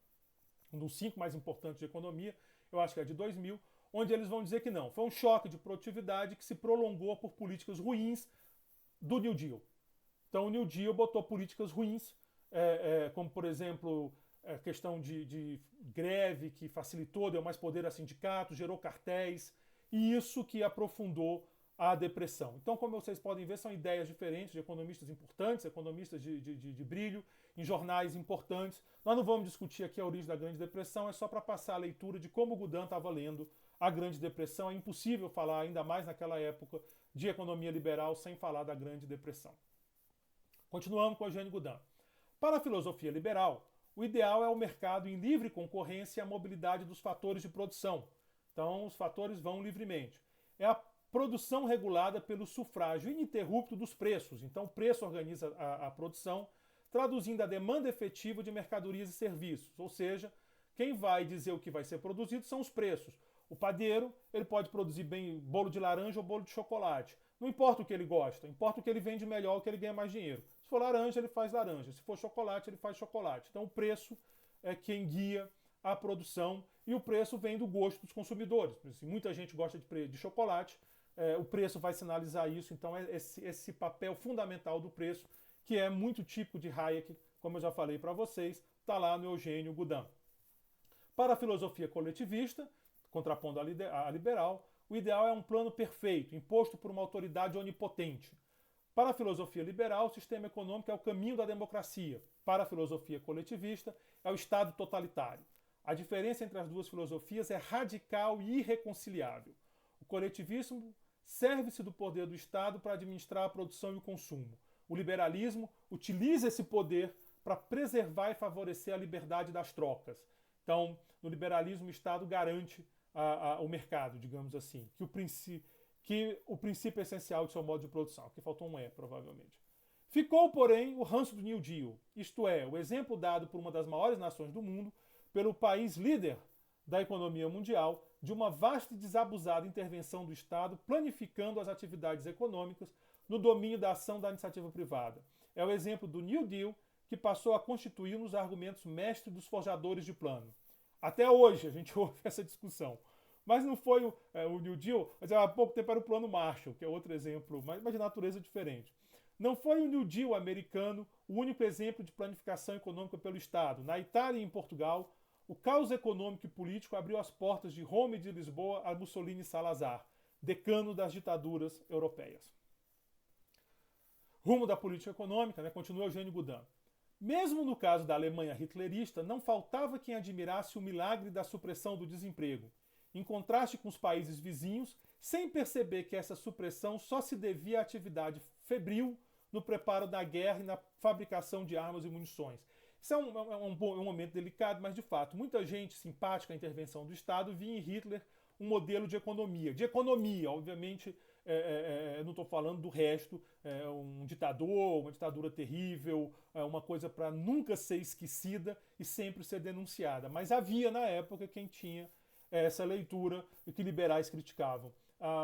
um dos 5 mais importantes de economia, eu acho que é de 2000, onde eles vão dizer que não, foi um choque de produtividade que se prolongou por políticas ruins do New Deal. Então o New Deal botou políticas ruins, como por exemplo a questão de greve que facilitou, deu mais poder a sindicatos, gerou cartéis, e isso que aprofundou a depressão. Então, como vocês podem ver, são ideias diferentes de economistas importantes, economistas de brilho, em jornais importantes. Nós não vamos discutir aqui a origem da Grande Depressão, é só para passar a leitura de como o Goudin estava lendo a Grande Depressão. É impossível falar, ainda mais naquela época, de economia liberal sem falar da Grande Depressão. Continuamos com Eugênio Goudin. Para a filosofia liberal, o ideal é o mercado em livre concorrência e a mobilidade dos fatores de produção. Então, os fatores vão livremente. É a produção regulada pelo sufrágio ininterrupto dos preços. Então, o preço organiza a produção, traduzindo a demanda efetiva de mercadorias e serviços. Ou seja, quem vai dizer o que vai ser produzido são os preços. O padeiro, ele pode produzir bem bolo de laranja ou bolo de chocolate. Não importa o que ele gosta, importa o que ele vende melhor, o que ele ganha mais dinheiro. Se for laranja, ele faz laranja. Se for chocolate, ele faz chocolate. Então, o preço é quem guia a produção e o preço vem do gosto dos consumidores. Se muita gente gosta de chocolate, o preço vai sinalizar isso. Então, é esse papel fundamental do preço, que é muito típico de Hayek, como eu já falei para vocês, está lá no Eugênio Goudin. Para a filosofia coletivista, contrapondo a liberal, o ideal é um plano perfeito, imposto por uma autoridade onipotente. Para a filosofia liberal, o sistema econômico é o caminho da democracia. Para a filosofia coletivista, é o Estado totalitário. A diferença entre as duas filosofias é radical e irreconciliável. O coletivismo serve-se do poder do Estado para administrar a produção e o consumo. O liberalismo utiliza esse poder para preservar e favorecer a liberdade das trocas. Então, no liberalismo, o Estado garante o mercado, digamos assim, que o princípio essencial do seu modo de produção. Aqui faltou um provavelmente. Ficou, porém, o ranço do New Deal, isto é, o exemplo dado por uma das maiores nações do mundo, pelo país líder da economia mundial, de uma vasta e desabusada intervenção do Estado planificando as atividades econômicas no domínio da ação da iniciativa privada. É o exemplo do New Deal que passou a constituir um dos argumentos mestres dos forjadores de plano. Até hoje a gente ouve essa discussão. Mas não foi o New Deal, mas há pouco tempo era o Plano Marshall, que é outro exemplo, mas de natureza diferente. Não foi o New Deal americano o único exemplo de planificação econômica pelo Estado. Na Itália e em Portugal, o caos econômico e político abriu as portas de Roma e de Lisboa a Mussolini e Salazar, decano das ditaduras europeias. Rumo da política econômica, continua Eugênio Goudin. Mesmo no caso da Alemanha hitlerista, não faltava quem admirasse o milagre da supressão do desemprego, em contraste com os países vizinhos, sem perceber que essa supressão só se devia à atividade febril no preparo da guerra e na fabricação de armas e munições. Isso é um momento delicado, mas de fato, muita gente simpática à intervenção do Estado via em Hitler um modelo de economia. De economia, obviamente, não estou falando do resto, um ditador, uma ditadura terrível, uma coisa para nunca ser esquecida e sempre ser denunciada. Mas havia na época quem tinha essa leitura e que liberais criticavam.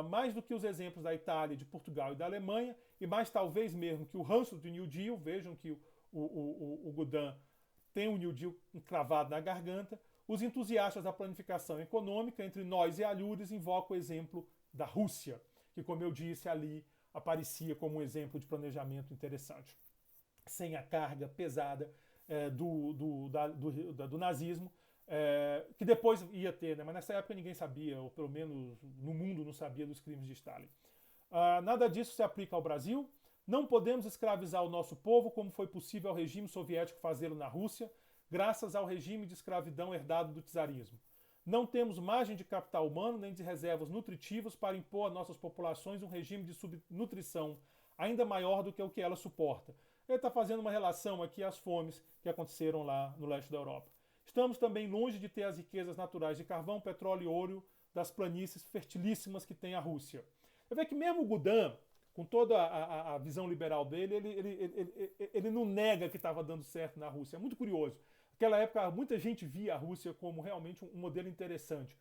Mais do que os exemplos da Itália, de Portugal e da Alemanha, e mais talvez mesmo que o ranço do New Deal, vejam que o Goudin tem o New Deal encravado na garganta, os entusiastas da planificação econômica, entre nós e alhures, invocam o exemplo da Rússia, que, como eu disse, ali aparecia como um exemplo de planejamento interessante. Sem a carga pesada do nazismo, que depois ia ter, mas nessa época ninguém sabia, ou pelo menos no mundo não sabia dos crimes de Stalin. Nada disso se aplica ao Brasil. Não podemos escravizar o nosso povo como foi possível ao regime soviético fazê-lo na Rússia. graças ao regime de escravidão herdado do czarismo. Não temos margem de capital humano nem de reservas nutritivas para impor a nossas populações um regime de subnutrição ainda maior do que o que ela suporta. Ele está fazendo uma relação aqui às fomes que aconteceram lá no leste da Europa. Estamos também longe de ter as riquezas naturais de carvão, petróleo e ouro das planícies fertilíssimas que tem a Rússia. Você vê que mesmo o Gudin, com toda a visão liberal dele, ele não nega que estava dando certo na Rússia. É muito curioso. Naquela época, muita gente via a Rússia como realmente um modelo interessante.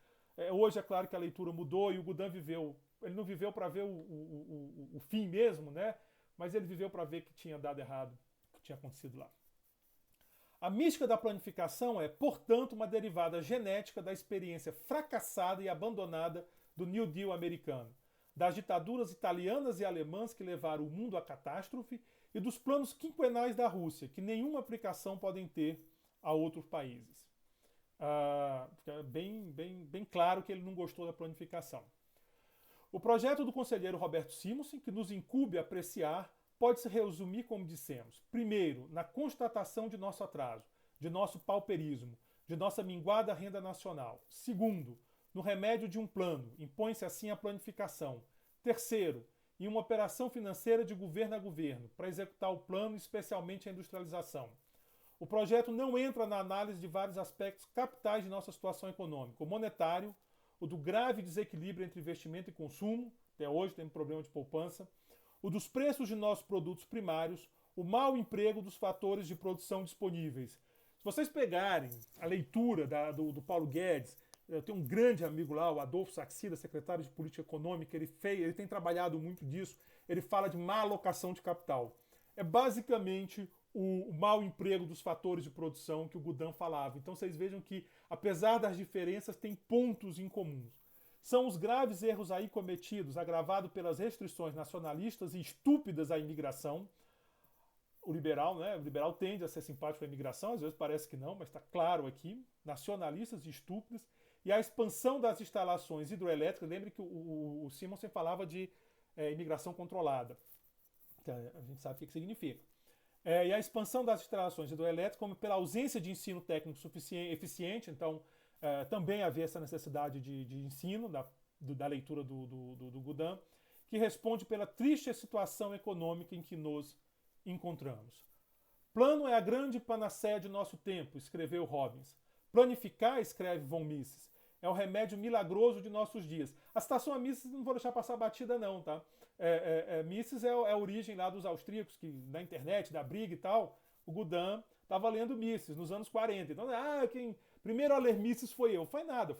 Hoje, é claro que a leitura mudou e o Gudin viveu. Ele não viveu para ver o fim mesmo, né? Mas ele viveu para ver que tinha dado errado, o que tinha acontecido lá. A mística da planificação é, portanto, uma derivada genética da experiência fracassada e abandonada do New Deal americano, das ditaduras italianas e alemãs que levaram o mundo à catástrofe e dos planos quinquenais da Rússia, que nenhuma aplicação podem ter a outros países. É bem claro que ele não gostou da planificação. O projeto do conselheiro Roberto Simonsen, que nos incumbe a apreciar, pode se resumir como dissemos. Primeiro, na constatação de nosso atraso, de nosso pauperismo, de nossa minguada renda nacional. Segundo, no remédio de um plano, impõe-se assim a planificação. Terceiro, em uma operação financeira de governo a governo, para executar o plano, especialmente a industrialização. O projeto não entra na análise de vários aspectos capitais de nossa situação econômica, o monetário, o do grave desequilíbrio entre investimento e consumo, até hoje tem um problema de poupança, o dos preços de nossos produtos primários, o mau emprego dos fatores de produção disponíveis. Se vocês pegarem a leitura do Paulo Guedes, eu tenho um grande amigo lá, o Adolfo Saxida, secretário de Política Econômica, ele tem trabalhado muito disso, ele fala de má alocação de capital. É basicamente o mau emprego dos fatores de produção que o Gudin falava. Então vocês vejam que, apesar das diferenças, tem pontos em comuns. São os graves erros aí cometidos, agravados pelas restrições nacionalistas e estúpidas à imigração. O liberal, né? O liberal tende a ser simpático à imigração, às vezes parece que não, mas está claro aqui, nacionalistas e estúpidas, e a expansão das instalações hidroelétricas. Lembre que o Simonsen falava de imigração controlada, que a gente sabe o que significa. E a expansão das instalações hidroelétricas, como pela ausência de ensino técnico eficiente, então também havia essa necessidade de ensino, da leitura do Gudin, que responde pela triste situação econômica em que nos encontramos. Plano é a grande panaceia de nosso tempo, escreveu Robbins. Planificar, escreve von Mises, é o remédio milagroso de nossos dias. A citação a Mises não vou deixar passar batida não, tá? Mises é a origem lá dos austríacos, que na internet, da briga e tal, o Gudin estava lendo Mises nos anos 40. Então, quem primeiro a ler Mises foi eu. Foi nada,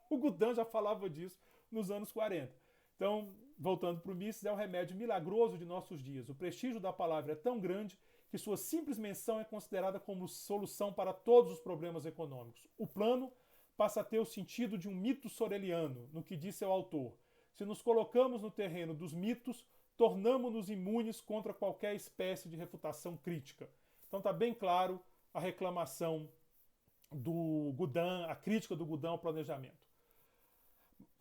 o Gudin já falava disso nos anos 40. Então, voltando para o Mises, é o remédio milagroso de nossos dias. O prestígio da palavra é tão grande que sua simples menção é considerada como solução para todos os problemas econômicos. O plano passa a ter o sentido de um mito soreliano, no que diz seu autor. Se nos colocamos no terreno dos mitos, tornamo-nos imunes contra qualquer espécie de refutação crítica. Então está bem claro a reclamação do Gudin, a crítica do Gudin ao planejamento.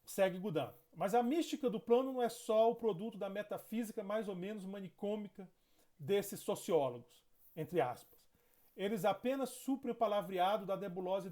Segue Gudin. Mas a mística do plano não é só o produto da metafísica mais ou menos manicômica desses sociólogos, entre aspas. Eles apenas suprem o palavreado da nebulosa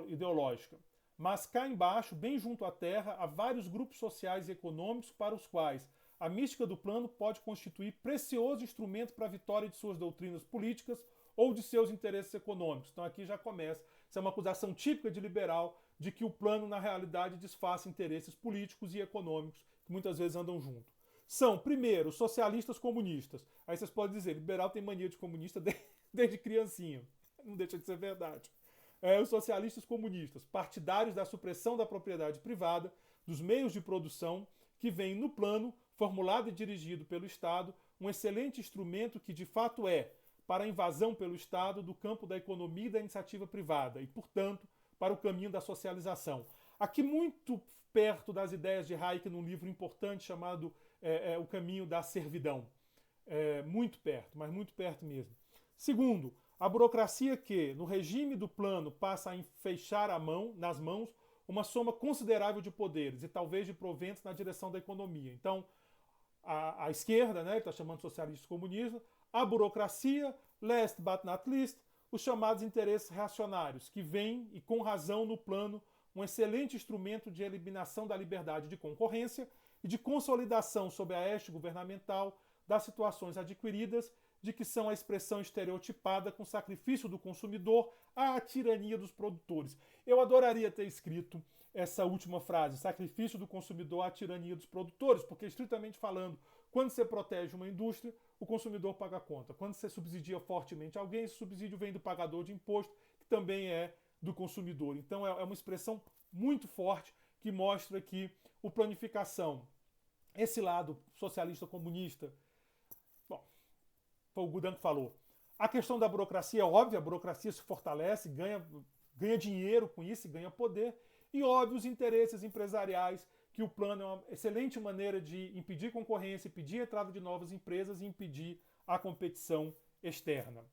ideológica. Mas cá embaixo, bem junto à Terra, há vários grupos sociais e econômicos para os quais a mística do plano pode constituir precioso instrumento para a vitória de suas doutrinas políticas ou de seus interesses econômicos. Então aqui já começa. Isso é uma acusação típica de liberal, de que o plano, na realidade, desfaça interesses políticos e econômicos, que muitas vezes andam junto. São, primeiro, socialistas comunistas. Aí vocês podem dizer, liberal tem mania de comunista desde criancinha. Não deixa de ser verdade. Os socialistas comunistas, partidários da supressão da propriedade privada, dos meios de produção, que vem no plano, formulado e dirigido pelo Estado, um excelente instrumento que de fato para a invasão pelo Estado do campo da economia e da iniciativa privada e, portanto, para o caminho da socialização. Aqui muito perto das ideias de Hayek num livro importante chamado O Caminho da Servidão. Muito perto, mas muito perto mesmo. Segundo, a burocracia que, no regime do plano, passa a enfeixar nas mãos uma soma considerável de poderes e talvez de proventos na direção da economia. Então, a esquerda, né, ele está chamando de socialistas comunistas, a burocracia, last but not least, os chamados interesses reacionários, que veem, e com razão, no plano um excelente instrumento de eliminação da liberdade de concorrência e de consolidação sob a haste governamental das situações adquiridas, de que são a expressão estereotipada com sacrifício do consumidor à tirania dos produtores. Eu adoraria ter escrito essa última frase, sacrifício do consumidor à tirania dos produtores, porque, estritamente falando, quando você protege uma indústria, o consumidor paga a conta. Quando você subsidia fortemente alguém, esse subsídio vem do pagador de imposto, que também é do consumidor. Então é uma expressão muito forte que mostra que o planificação, esse lado socialista comunista, bom, foi o Gudin que falou. A questão da burocracia é óbvia, a burocracia se fortalece, ganha dinheiro com isso, ganha poder, e óbvio os interesses empresariais, que o plano é uma excelente maneira de impedir concorrência, impedir a entrada de novas empresas e impedir a competição externa.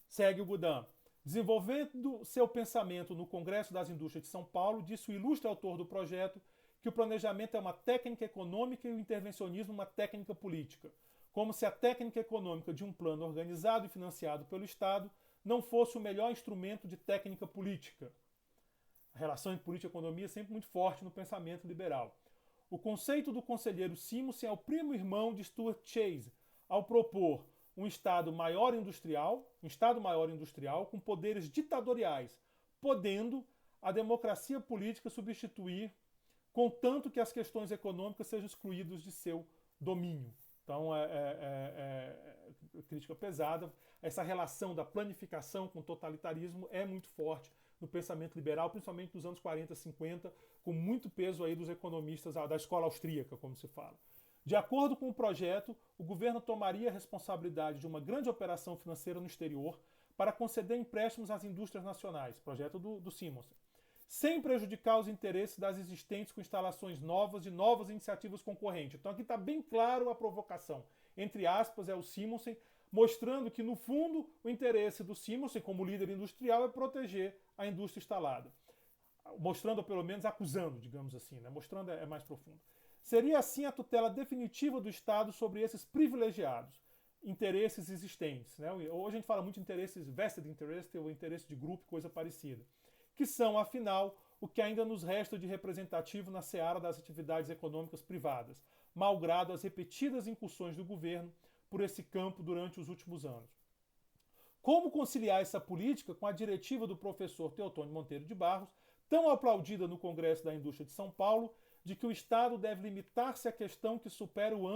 Segue o Gudin. Desenvolvendo seu pensamento no Congresso das Indústrias de São Paulo, disse o ilustre autor do projeto que o planejamento é uma técnica econômica e o intervencionismo uma técnica política, como se a técnica econômica de um plano organizado e financiado pelo Estado não fosse o melhor instrumento de técnica política. A relação entre política e economia é sempre muito forte no pensamento liberal. O conceito do conselheiro Simonsen é o primo irmão de Stuart Chase, ao propor um Estado maior industrial com poderes ditatoriais, podendo a democracia política substituir, contanto que as questões econômicas sejam excluídas de seu domínio. Então, crítica pesada. Essa relação da planificação com o totalitarismo é muito forte no pensamento liberal, principalmente nos anos 40, 50, com muito peso aí dos economistas da escola austríaca, como se fala. De acordo com o projeto, o governo tomaria a responsabilidade de uma grande operação financeira no exterior para conceder empréstimos às indústrias nacionais, projeto do Simonsen, sem prejudicar os interesses das existentes com instalações novas de novas iniciativas concorrentes. Então aqui está bem claro a provocação. Entre aspas, é o Simonsen, mostrando que, no fundo, o interesse do Simonsen, como líder industrial, é proteger a indústria instalada. Mostrando, ou pelo menos acusando, digamos assim, né? Mostrando é mais profundo. Seria assim a tutela definitiva do Estado sobre esses privilegiados interesses existentes. Né? Hoje a gente fala muito de interesses vested interest ou interesse de grupo, coisa parecida, que são, afinal, o que ainda nos resta de representativo na seara das atividades econômicas privadas, malgrado as repetidas incursões do governo por esse campo durante os últimos anos. Como conciliar essa política com a diretiva do professor Teotônio Monteiro de Barros, tão aplaudida no Congresso da Indústria de São Paulo, de que o Estado deve limitar-se a questões que superam o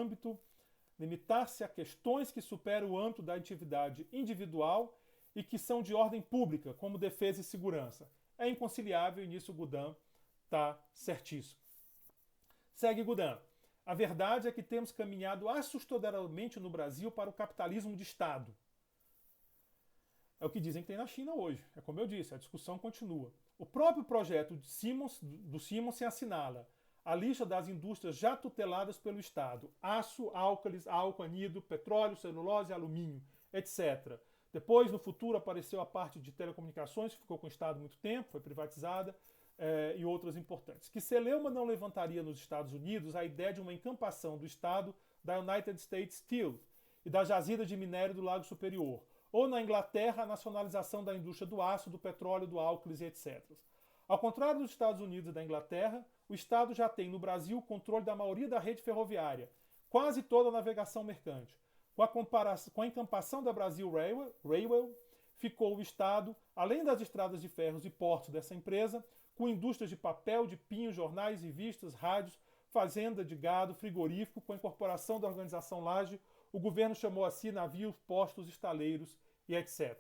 âmbito da atividade individual e que são de ordem pública, como defesa e segurança. É inconciliável e nisso o Gudin está certíssimo. Segue Gudin. A verdade é que temos caminhado assustadoramente no Brasil para o capitalismo de Estado. É o que dizem que tem na China hoje. É como eu disse, a discussão continua. O próprio projeto do Simonsen assinala a lista das indústrias já tuteladas pelo Estado: aço, álcalis, álcool, anido, petróleo, celulose, alumínio, etc. Depois, no futuro, apareceu a parte de telecomunicações, que ficou com o Estado muito tempo, foi privatizada, e outras importantes. Que Celeuma não levantaria nos Estados Unidos a ideia de uma encampação do Estado da United States Steel e da jazida de minério do Lago Superior, ou na Inglaterra a nacionalização da indústria do aço, do petróleo, do álcalis e etc. Ao contrário dos Estados Unidos e da Inglaterra, o Estado já tem no Brasil o controle da maioria da rede ferroviária, quase toda a navegação mercante. Com a encampação da Brasil Railway, ficou o Estado, além das estradas de ferros e portos dessa empresa, com indústrias de papel, de pinho, jornais, revistas, rádios, fazenda de gado, frigorífico. Com a incorporação da organização Laje, o governo chamou a si navios, postos, estaleiros e etc.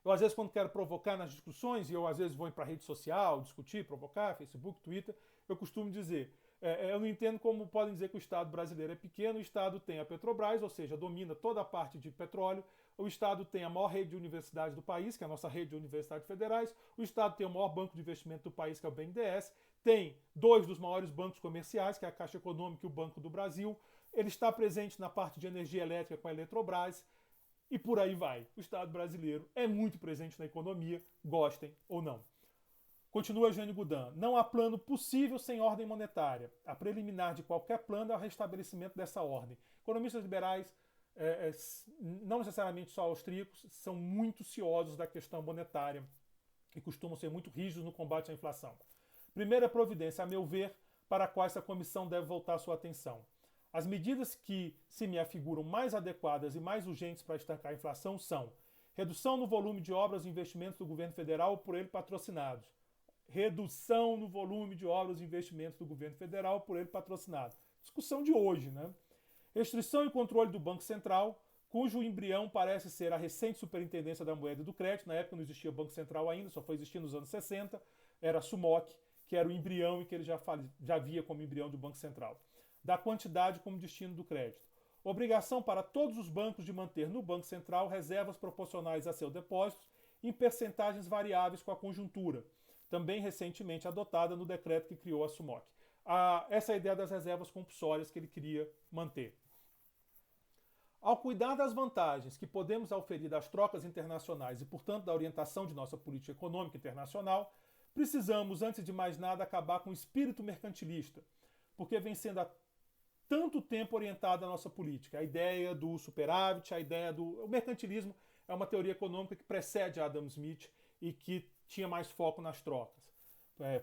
Eu, às vezes, quando quero provocar nas discussões, e eu, às vezes, vou para a rede social, discutir, provocar, Facebook, Twitter, eu costumo dizer, eu não entendo como podem dizer que o Estado brasileiro é pequeno. O Estado tem a Petrobras, ou seja, domina toda a parte de petróleo. O Estado tem a maior rede de universidades do país, que é a nossa rede de universidades federais. O Estado tem o maior banco de investimento do país, que é o BNDES. Tem 2 dos maiores bancos comerciais, que é a Caixa Econômica e o Banco do Brasil. Ele está presente na parte de energia elétrica com a Eletrobras. E por aí vai. O Estado brasileiro é muito presente na economia, gostem ou não. Continua Eugênio Gudin. Não há plano possível sem ordem monetária. A preliminar de qualquer plano é o restabelecimento dessa ordem. Economistas liberais não necessariamente só austríacos, são muito ciosos da questão monetária e costumam ser muito rígidos no combate à inflação. Primeira providência, a meu ver, para a qual essa comissão deve voltar sua atenção. As medidas que se me afiguram mais adequadas e mais urgentes para estancar a inflação são redução no volume de obras e investimentos do governo federal por ele patrocinados. Redução no volume de obras e investimentos do governo federal por ele patrocinado. Discussão de hoje, né? Restrição e controle do Banco Central, cujo embrião parece ser a recente Superintendência da Moeda e do Crédito. Na época não existia Banco Central ainda, só foi existir nos anos 60. Era a SUMOC, que era o embrião e que ele já via como embrião do Banco Central. Da quantidade como destino do crédito. Obrigação para todos os bancos de manter no Banco Central reservas proporcionais a seus depósitos em percentagens variáveis com a conjuntura, também recentemente adotada no decreto que criou a SUMOC. Essa é a ideia das reservas compulsórias que ele queria manter. Ao cuidar das vantagens que podemos auferir das trocas internacionais e, portanto, da orientação de nossa política econômica internacional, precisamos, antes de mais nada, acabar com o espírito mercantilista, porque vem sendo há tanto tempo orientada a nossa política. A ideia do superávit, a ideia do... O mercantilismo é uma teoria econômica que precede Adam Smith e que tinha mais foco nas trocas,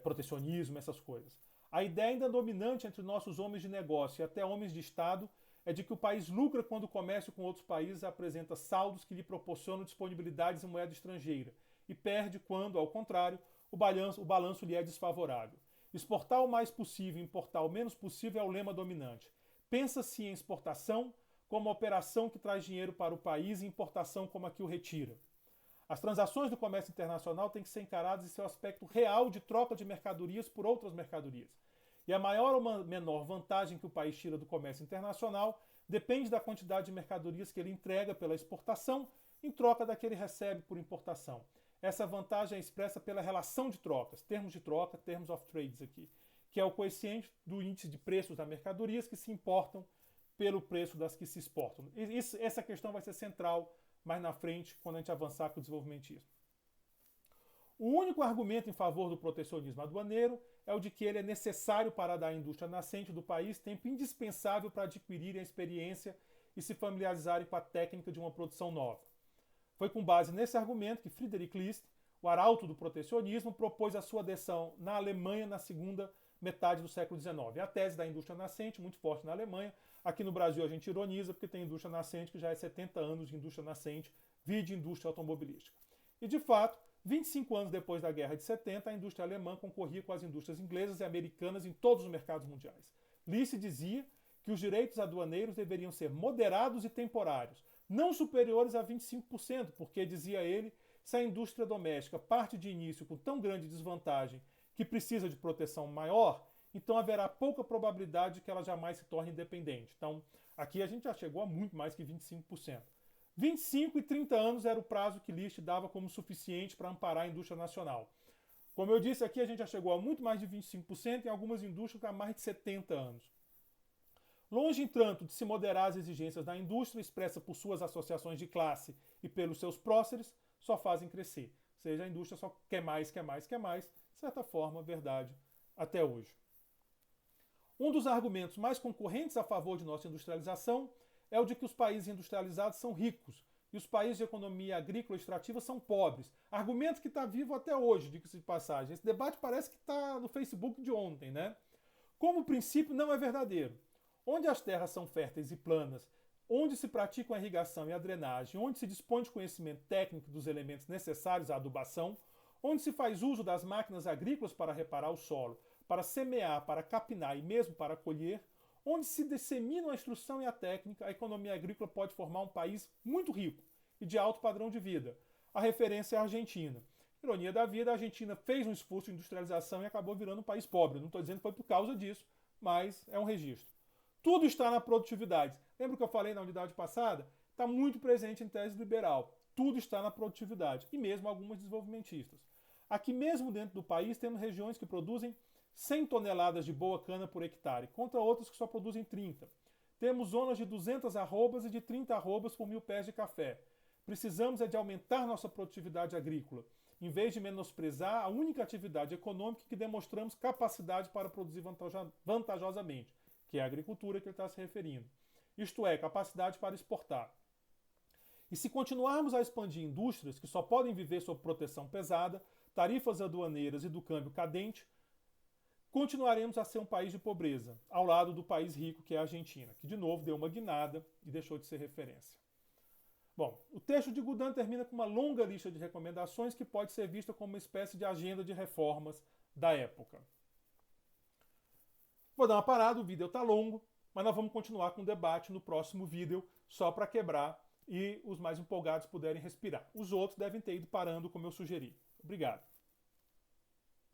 protecionismo, essas coisas. A ideia ainda dominante entre nossos homens de negócio e até homens de Estado é de que o país lucra quando o comércio com outros países apresenta saldos que lhe proporcionam disponibilidades em moeda estrangeira e perde quando, ao contrário, o balanço lhe é desfavorável. Exportar o mais possível e importar o menos possível é o lema dominante. Pensa-se em exportação como a operação que traz dinheiro para o país e importação como a que o retira. As transações do comércio internacional têm que ser encaradas em seu aspecto real de troca de mercadorias por outras mercadorias. E a maior ou menor vantagem que o país tira do comércio internacional depende da quantidade de mercadorias que ele entrega pela exportação em troca da que ele recebe por importação. Essa vantagem é expressa pela relação de trocas, termos de troca, terms of trades aqui, que é o coeficiente do índice de preços das mercadorias que se importam pelo preço das que se exportam. Essa questão vai ser central mais na frente, quando a gente avançar com o desenvolvimentismo. O único argumento em favor do protecionismo aduaneiro é o de que ele é necessário para dar à indústria nascente do país tempo indispensável para adquirirem a experiência e se familiarizarem com a técnica de uma produção nova. Foi com base nesse argumento que Friedrich List, o arauto do protecionismo, propôs a sua adesão na Alemanha na segunda metade do século XIX. É a tese da indústria nascente, muito forte na Alemanha. Aqui no Brasil a gente ironiza porque tem indústria nascente que já é 70 anos de indústria nascente, vide indústria automobilística. E de fato, 25 anos depois da Guerra de 70, a indústria alemã concorria com as indústrias inglesas e americanas em todos os mercados mundiais. List dizia que os direitos aduaneiros deveriam ser moderados e temporários, não superiores a 25%, porque, dizia ele, se a indústria doméstica parte de início com tão grande desvantagem que precisa de proteção maior, então haverá pouca probabilidade de que ela jamais se torne independente. Então, aqui a gente já chegou a muito mais que 25%. 25 e 30 anos era o prazo que List dava como suficiente para amparar a indústria nacional. Como eu disse aqui, a gente já chegou a muito mais de 25%, em algumas indústrias há mais de 70 anos. Longe, entanto, de se moderar as exigências da indústria, expressa por suas associações de classe e pelos seus próceres, só fazem crescer. Ou seja, a indústria só quer mais, quer mais, quer mais. De certa forma, verdade até hoje. Um dos argumentos mais concorrentes a favor de nossa industrialização é o de que os países industrializados são ricos e os países de economia agrícola e extrativa são pobres. Argumento que está vivo até hoje, diga-se de passagem. Esse debate parece que está no Facebook de ontem, né? Como princípio, não é verdadeiro. Onde as terras são férteis e planas, onde se praticam a irrigação e a drenagem, onde se dispõe de conhecimento técnico dos elementos necessários à adubação, onde se faz uso das máquinas agrícolas para reparar o solo, para semear, para capinar e mesmo para colher, onde se disseminam a instrução e a técnica, a economia agrícola pode formar um país muito rico e de alto padrão de vida. A referência é a Argentina. Ironia da vida, a Argentina fez um esforço de industrialização e acabou virando um país pobre. Não estou dizendo que foi por causa disso, mas é um registro. Tudo está na produtividade. Lembra que eu falei na unidade passada? Está muito presente em tese liberal. Tudo está na produtividade, e mesmo algumas desenvolvimentistas. Aqui mesmo dentro do país temos regiões que produzem 100 toneladas de boa cana por hectare, contra outras que só produzem 30. Temos zonas de 200 arrobas e de 30 arrobas por 1000 pés de café. Precisamos é de aumentar nossa produtividade agrícola, em vez de menosprezar a única atividade econômica que demonstramos capacidade para produzir vantajosamente, que é a agricultura que ele está se referindo. isto é, capacidade para exportar. E se continuarmos a expandir indústrias que só podem viver sob proteção pesada, tarifas aduaneiras e do câmbio cadente, continuaremos a ser um país de pobreza, ao lado do país rico que é a Argentina, que de novo deu uma guinada e deixou de ser referência. Bom, o texto de Gudin termina com uma longa lista de recomendações que pode ser vista como uma espécie de agenda de reformas da época. Vou dar uma parada, o vídeo está longo, mas nós vamos continuar com o debate no próximo vídeo, só para quebrar e os mais empolgados puderem respirar. Os outros devem ter ido parando como eu sugeri. Obrigado.